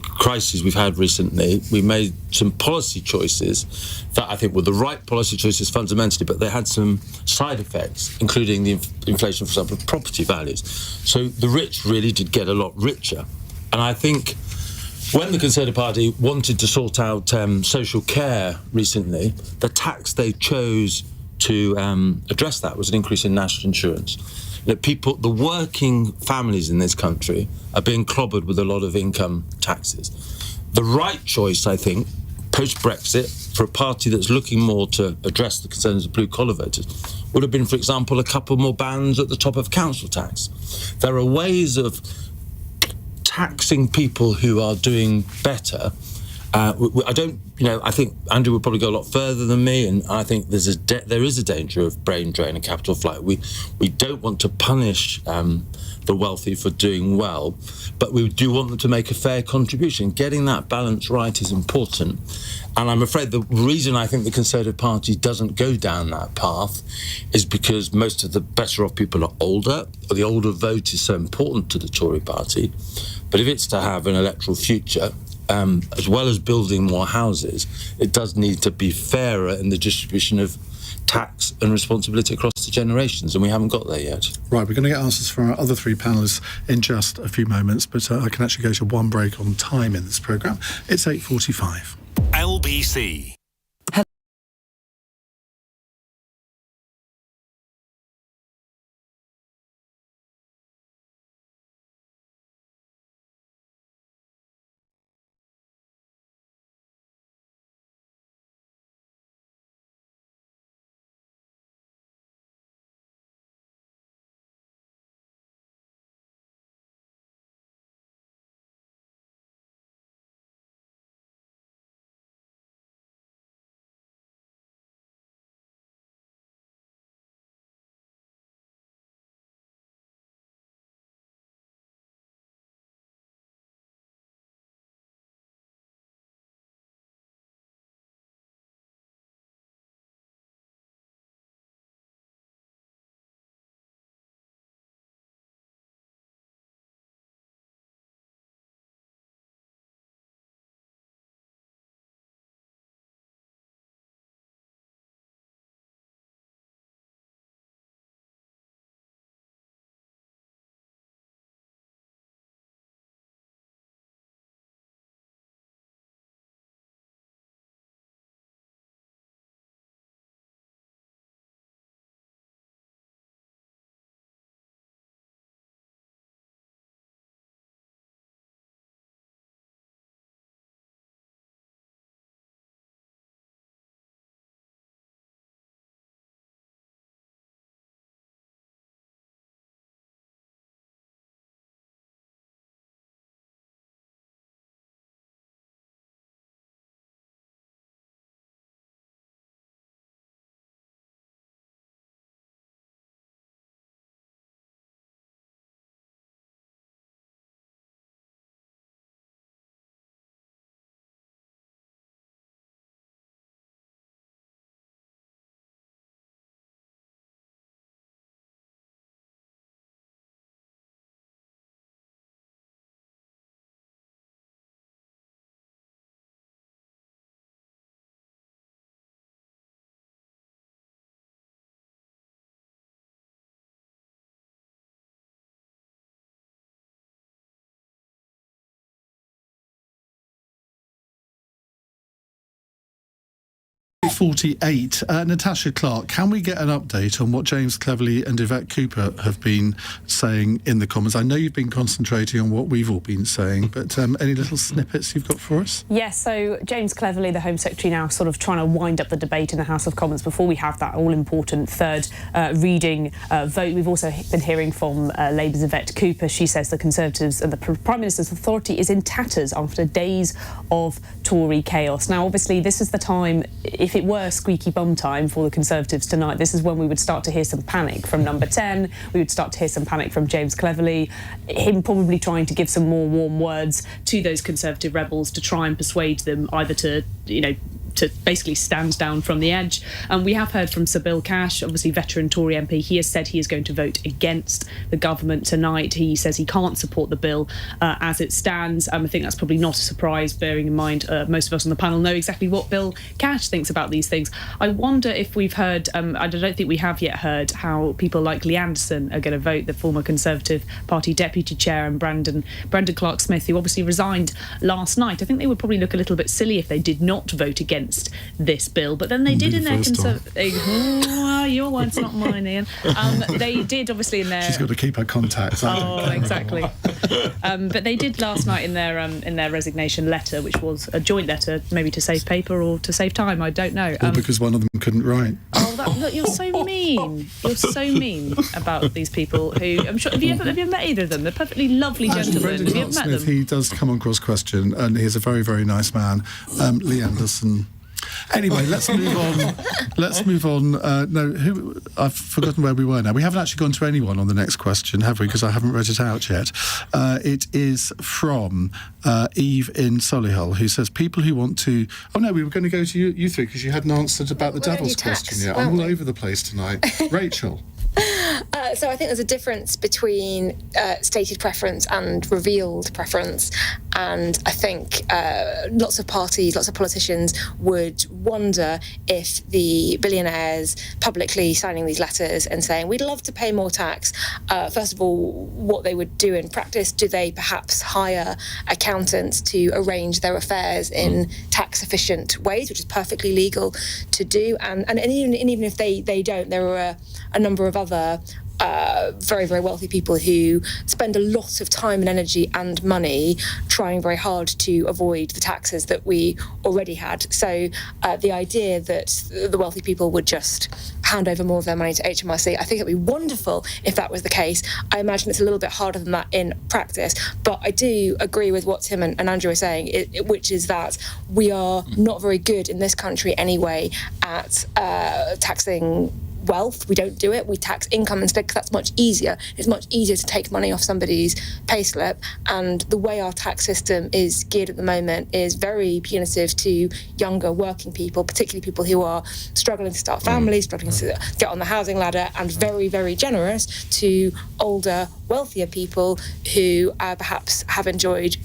crises we've had recently, we made some policy choices that I think were the right policy choices fundamentally, but they had some side effects, including the inflation, for example, of property values. So the rich really did get a lot richer. And I think when the Conservative Party wanted to sort out social care recently, the tax they chose to address that was an increase in national insurance. That people, the working families in this country, are being clobbered with a lot of income taxes. The right choice, I think, post-Brexit, for a party that's looking more to address the concerns of blue-collar voters, would have been, for example, a couple more bands at the top of council tax. There are ways of taxing people who are doing better. I don't, you know, I think Andrew would probably go a lot further than me, and I think there is a danger of brain drain and capital flight. We don't want to punish the wealthy for doing well, but we do want them to make a fair contribution. Getting that balance right is important, and I'm afraid the reason I think the Conservative Party doesn't go down that path is because most of the better off people are older, or the older vote is so important to the Tory Party. But if it's to have an electoral future, as well as building more houses, it does need to be fairer in the distribution of tax and responsibility across the generations, and we haven't got there yet. Right, we're going to get answers from our other three panellists in just a few moments, but I can actually go to one break on time in this programme. It's 8:45. LBC. 8:48. Natasha Clark, can we get an update on what James Cleverly and Yvette Cooper have been saying in the Commons? I know you've been concentrating on what we've all been saying, but any little snippets you've got for us? Yes, so James Cleverly, the Home Secretary, now sort of trying to wind up the debate in the House of Commons before we have that all-important third reading vote. We've also been hearing from Labour's Yvette Cooper. She says the Conservatives and the Prime Minister's authority is in tatters after days of Tory chaos. Now, obviously, this is the time, if it were squeaky bum time for the Conservatives tonight, this is when we would start to hear some panic from Number 10. We would start to hear some panic from James Cleverly, him probably trying to give some more warm words to those Conservative rebels to try and persuade them either to, to basically stand down from the edge. We have heard from Sir Bill Cash, obviously veteran Tory MP. He has said he is going to vote against the government tonight. He says he can't support the bill as it stands. I think that's probably not a surprise, bearing in mind most of us on the panel know exactly what Bill Cash thinks about these things. I wonder if we've heard, I don't think we have yet heard how people like Lee Anderson are going to vote, the former Conservative Party Deputy Chair, and Brendan Clark-Smith, who obviously resigned last night. I think they would probably look a little bit silly if they did not vote against this bill, but then they did in their your words, not mine, Ian. They did obviously in their. She's got to keep her contacts. Oh, exactly. But they did last night in their resignation letter, which was a joint letter, maybe to save paper or to save time. I don't know. Or because one of them couldn't write. Oh, look, you're so mean. You're so mean about these people. Who I'm sure. Have you ever met either of them? They're perfectly lovely gentlemen. Brendan Have you ever met Clark-Smith, them? he does come on cross-question, and he's a very, very nice man. Lee Anderson. Anyway, let's move on. I've forgotten where we were now. We haven't actually gone to anyone on the next question, have we? Because I haven't read it out yet. It is from Eve in Solihull, who says people who want to. Oh no, we were going to go to you three because you hadn't answered about the devil's question yet. I'm all over the place tonight. Rachel. So I think there's a difference between stated preference and revealed preference, and I think lots of parties, lots of politicians would wonder if the billionaires publicly signing these letters and saying we'd love to pay more tax, first of all, what they would do in practice. Do they perhaps hire accountants to arrange their affairs in tax efficient ways, which is perfectly legal to do, and even if they don't, there are a number of other very, very wealthy people who spend a lot of time and energy and money trying very hard to avoid the taxes that we already had. So the idea that the wealthy people would just hand over more of their money to HMRC, I think it'd be wonderful if that was the case. I imagine it's a little bit harder than that in practice, but I do agree with what Tim and Andrew are saying, which is that we are not very good in this country anyway at taxing wealth. We don't do it. We tax income instead because that's much easier. It's much easier to take money off somebody's payslip, and the way our tax system is geared at the moment is very punitive to younger working people, particularly people who are struggling to start families, struggling to get on the housing ladder, and very, very generous to older, wealthier people who perhaps have enjoyed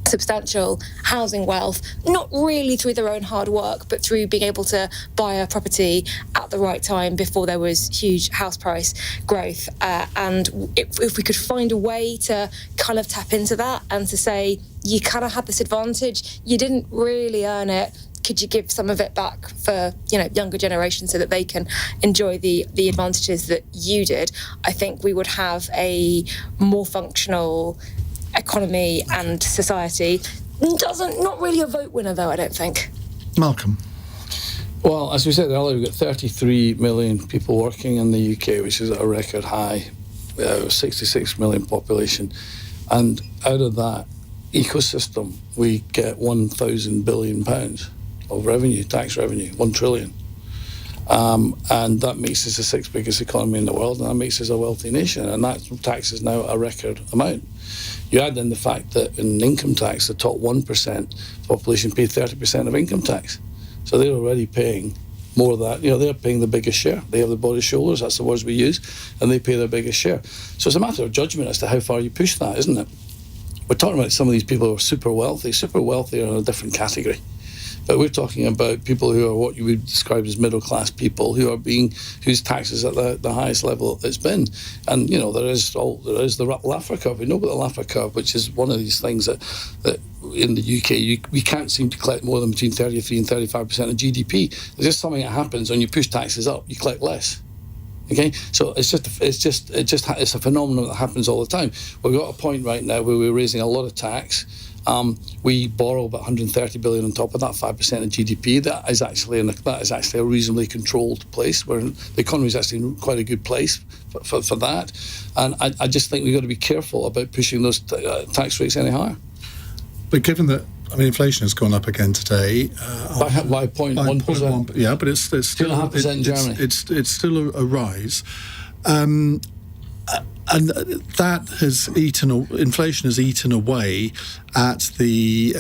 substantial housing wealth, not really through their own hard work, but through being able to buy a property at the right time before there was huge house price growth. And if we could find a way to kind of tap into that and to say, you kind of had this advantage, you didn't really earn it, could you give some of it back for younger generations so that they can enjoy the advantages that you did? I think we would have a more functional economy and society. Not really a vote winner though, I don't think. Malcolm. Well, as we said earlier, we've got 33 million people working in the UK, which is at a record high, 66 million population, and out of that ecosystem we get 1,000 billion pounds of revenue, tax revenue, 1 trillion. And that makes us the sixth biggest economy in the world, and that makes us a wealthy nation, and that tax is now a record amount. You add in the fact that in income tax, the top 1% population pay 30% of income tax. So they're already paying more of that. They're paying the biggest share. They have the broadest shoulders, that's the words we use, and they pay their biggest share. So it's a matter of judgment as to how far you push that, isn't it? We're talking about some of these people who are super wealthy. Super wealthy are in a different category. But we're talking about people who are what you would describe as middle-class people, whose taxes at the highest level it's been. And, there is the Laffer curve. We know about the Laffer curve, which is one of these things that in the UK, we can't seem to collect more than between 33 and 35% of GDP. There's just something that happens when you push taxes up, you collect less. Okay, so it's a phenomenon that happens all the time. We've got a point right now where we're raising a lot of tax. We borrow about 130 billion on top of that, 5% of GDP. That is actually a reasonably controlled place, where the economy is actually in quite a good place for that. And I just think we've got to be careful about pushing those tax rates any higher. But given that, inflation has gone up again today. By 0.1%. Yeah, but it's still 2.5% in Germany. It's still a rise. And that inflation has eaten away at the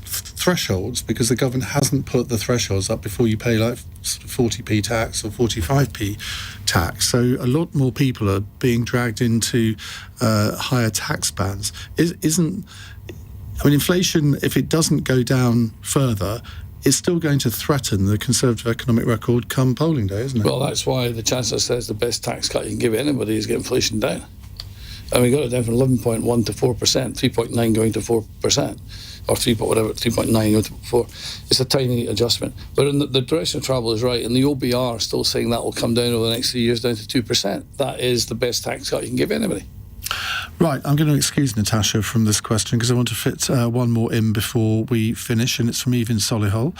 thresholds, because the government hasn't put the thresholds up before you pay like 40p tax or 45p tax. So a lot more people are being dragged into higher tax bands. Inflation, if it doesn't go down further, is still going to threaten the Conservative economic record come polling day, isn't it? Well, that's why the Chancellor says the best tax cut you can give anybody is get inflation down. And we got it down from 11.1 to 4%, 3.9 going to 4%, or 3.9 going to 4. It's a tiny adjustment. But in the direction of travel is right, and the OBR is still saying that will come down over the next 3 years down to 2%. That is the best tax cut you can give anybody. Right, I'm going to excuse Natasha from this question because I want to fit one more in before we finish, and it's from Iain Solihull.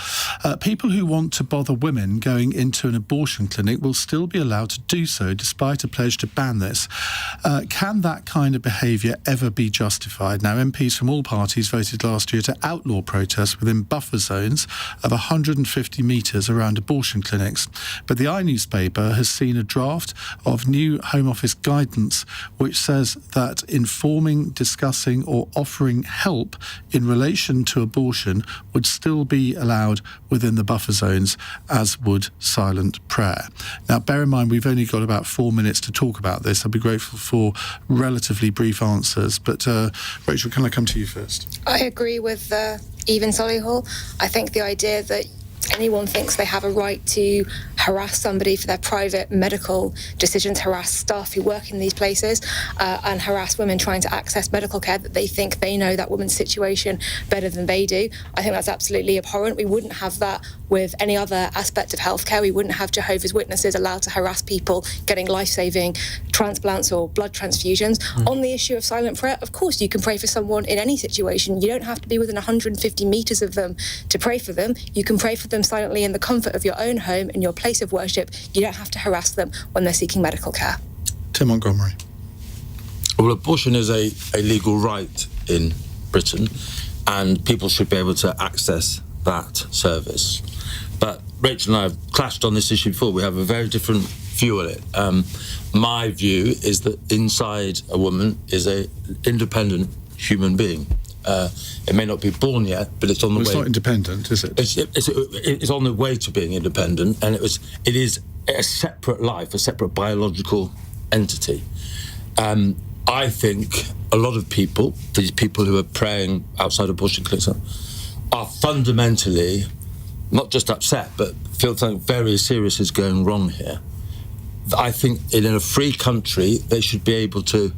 People who want to bother women going into an abortion clinic will still be allowed to do so despite a pledge to ban this. Can that kind of behaviour ever be justified? Now, MPs from all parties voted last year to outlaw protests within buffer zones of 150 metres around abortion clinics. But the iNewspaper has seen a draft of new Home Office guidance which says that informing, discussing or offering help in relation to abortion would still be allowed within the buffer zones, as would silent prayer. Now, bear in mind, we've only got about 4 minutes to talk about this. I'll be grateful for relatively brief answers. But, Rachel, can I come to you first? I agree with Iain Solihull. I think the idea that anyone thinks they have a right to harass somebody for their private medical decisions, harass staff who work in these places, and harass women trying to access medical care that they think they know that woman's situation better than they do. I think that's absolutely abhorrent. We wouldn't have that with any other aspect of healthcare. We wouldn't have Jehovah's Witnesses allowed to harass people getting life-saving transplants or blood transfusions. On the issue of silent prayer, of course you can pray for someone in any situation. You don't have to be within 150 metres of them to pray for them. You can pray for them silently in the comfort of your own home, in your place of worship. You don't have to harass them when they're seeking medical care. Tim Montgomerie. Well, abortion is a legal right in Britain, and people should be able to access that service. But Rachel and I have clashed on this issue before. We have a very different view on it. My view is that inside a woman is an independent human being. It may not be born yet, but it's on the way. It's not independent, is it? It's on the way to being independent, and it is a separate life, a separate biological entity. I think a lot of people, these people who are praying outside abortion clinics, are fundamentally not just upset, but feel something very serious is going wrong here. I think in a free country, they should be able to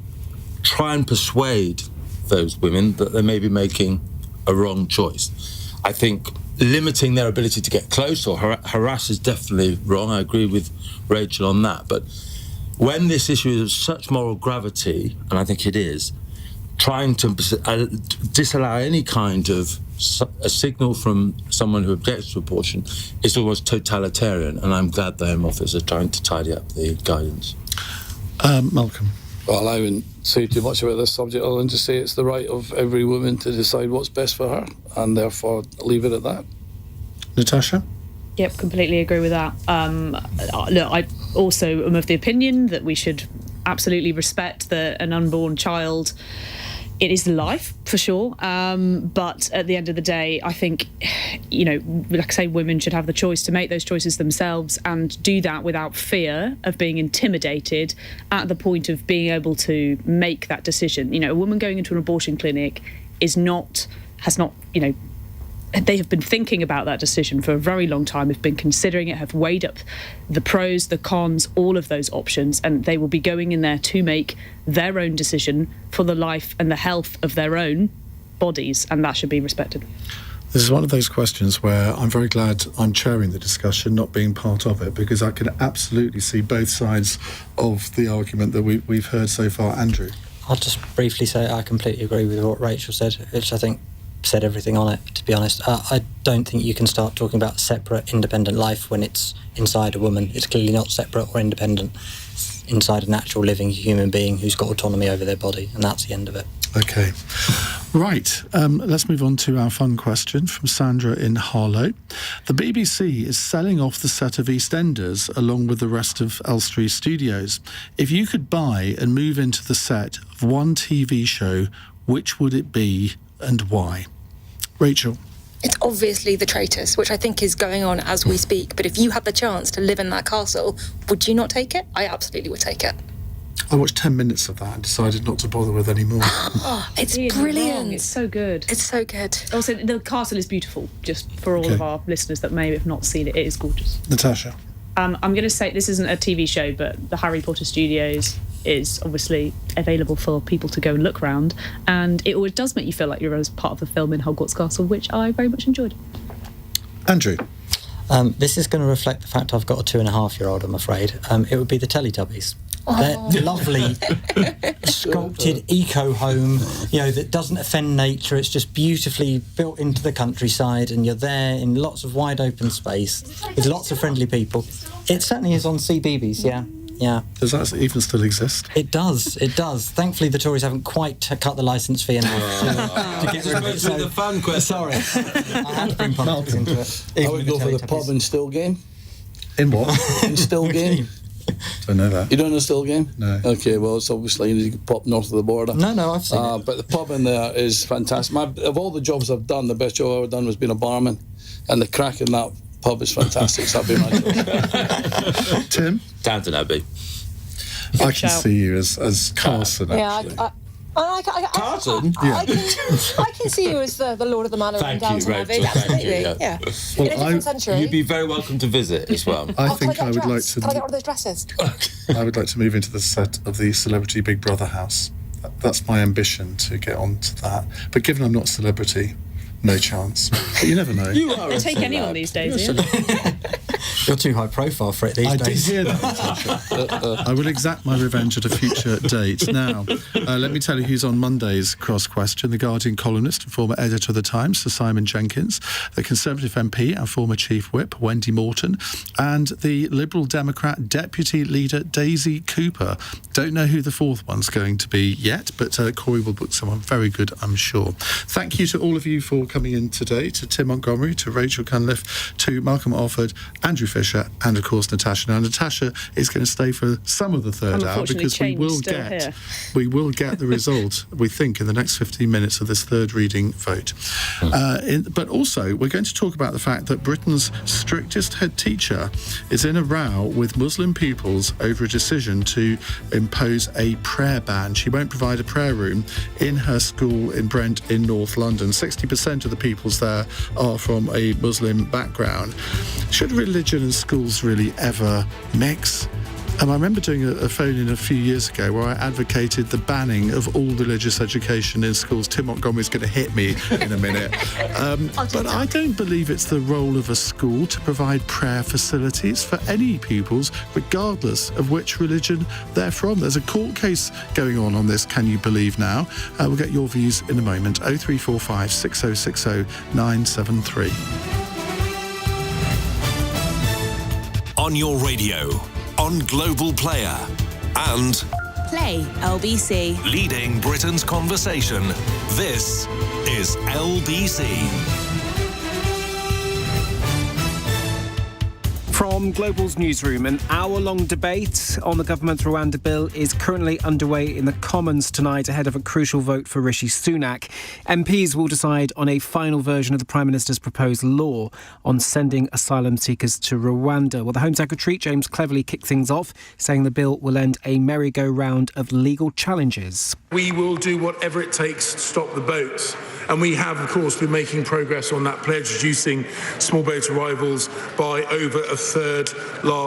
try and persuade those women that they may be making a wrong choice. I think limiting their ability to get close or harass is definitely wrong. I agree with Rachel on that. But when this issue is of such moral gravity, and I think it is, trying to disallow any kind of a signal from someone who objects to abortion is almost totalitarian, and I'm glad the Home Office are trying to tidy up the guidance. Malcolm. Well, I wouldn't say too much about this subject other than to say it's the right of every woman to decide what's best for her, and therefore leave it at that. Natasha? Yep, completely agree with that. Look, I also am of the opinion that we should absolutely respect an unborn child. It is life, for sure. But at the end of the day, I think, like I say, women should have the choice to make those choices themselves and do that without fear of being intimidated at the point of being able to make that decision. A woman going into an abortion clinic has not they have been thinking about that decision for a very long time, have been considering it, have weighed up the pros, the cons, all of those options, and they will be going in there to make their own decision for the life and the health of their own bodies, and that should be respected. This is one of those questions where I'm very glad I'm chairing the discussion, not being part of it, because I can absolutely see both sides of the argument that we've heard so far. Andrew? I'll just briefly say I completely agree with what Rachel said, which I think said everything on it, to be honest. I don't think you can start talking about separate, independent life when it's inside a woman. It's clearly not separate or independent. It's inside a natural living human being who's got autonomy over their body, and that's the end of it. OK. Right, let's move on to our fun question from Sandra in Harlow. The BBC is selling off the set of EastEnders along with the rest of Elstree Studios. If you could buy and move into the set of one TV show, which would it be and why? Rachel? It's obviously The Traitors, which I think is going on as we speak. But if you had the chance to live in that castle, would you not take it? I absolutely would take it. I watched 10 minutes of that and decided not to bother with any more. It's Ian, brilliant. wrong. It's so good. It's so good. Also, the castle is beautiful, just for all of our listeners that may have not seen it. It is gorgeous. Natasha? I'm going to say this isn't a TV show, but the Harry Potter Studios is obviously available for people to go and look around, and it always does make you feel like you're as part of the film in Hogwarts Castle, which I very much enjoyed. Andrew? This is going to reflect the fact I've got a 2.5-year-old, I'm afraid. It would be the Teletubbies. They're lovely, sculpted eco home, that doesn't offend nature. It's just beautifully built into the countryside, and you're there in lots of wide open space with lots of friendly people. It certainly is on CBeebies, yeah. Does that even still exist? It does. Thankfully, the Tories haven't quite cut the licence fee enough to get rid of it. So the fun question. Sorry, I had to bring politics into it. I would go for the pub and still game. In what? In still game. Don't know that. You don't know still game? No. Okay, well, it's obviously you pop north of the border. No, I've seen it. But the pub in there is fantastic. Of all the jobs I've done, the best job I've ever done was being a barman, and the crack in that pub is fantastic. So that'd be my choice. Tim? Downton Abbey. I can see you as Carson, actually. Carson? I can see you as the Lord of the Manor in Downton Abbey. Absolutely, yeah. Well, in a different century. You'd be very welcome to visit as well. I think I would like to. Can I get one of those dresses? I would like to move into the set of the Celebrity Big Brother house. That's my ambition, to get onto that. But given I'm not a celebrity, no chance. But you never know. They'll take anyone these days, You're too high profile for it these days. I did hear that, Natasha. I will exact my revenge at a future date. Now, let me tell you who's on Monday's Cross Question. The Guardian columnist and former editor of The Times, Sir Simon Jenkins, the Conservative MP and former Chief Whip, Wendy Morton, and the Liberal Democrat Deputy Leader, Daisy Cooper. Don't know who the fourth one's going to be yet, but Corey will book someone very good, I'm sure. Thank you to all of you for coming in today, to Tim Montgomerie, to Rachel Cunliffe, to Malcolm Offord, Andrew Fisher, and of course Natasha. Now, Natasha is going to stay for some of the third hour, because we will get the result, we think, in the next 15 minutes of this third reading vote. But also, we're going to talk about the fact that Britain's strictest head teacher is in a row with Muslim pupils over a decision to impose a prayer ban. She won't provide a prayer room in her school in Brent in North London. 60% of the pupils there are from a Muslim background. Should religion and schools really ever mix? I remember doing a phone-in a few years ago where I advocated the banning of all religious education in schools. Tim Montgomery's going to hit me in a minute. But I don't believe it's the role of a school to provide prayer facilities for any pupils, regardless of which religion they're from. There's a court case going on this, can you believe now? We'll get your views in a moment. 0345 6060 973. On your radio, on Global Player, and Play LBC. leading Britain's conversation. This is LBC. From Global's newsroom, an hour-long debate on the government's Rwanda bill is currently underway in the Commons tonight ahead of a crucial vote for Rishi Sunak. MPs will decide on a final version of the Prime Minister's proposed law on sending asylum seekers to Rwanda. Well, the Home Secretary, James Cleverly, kicked things off, saying the bill will end a merry-go-round of legal challenges. We will do whatever it takes to stop the boats. And we have, of course, been making progress on that pledge, reducing small boat arrivals by over a third last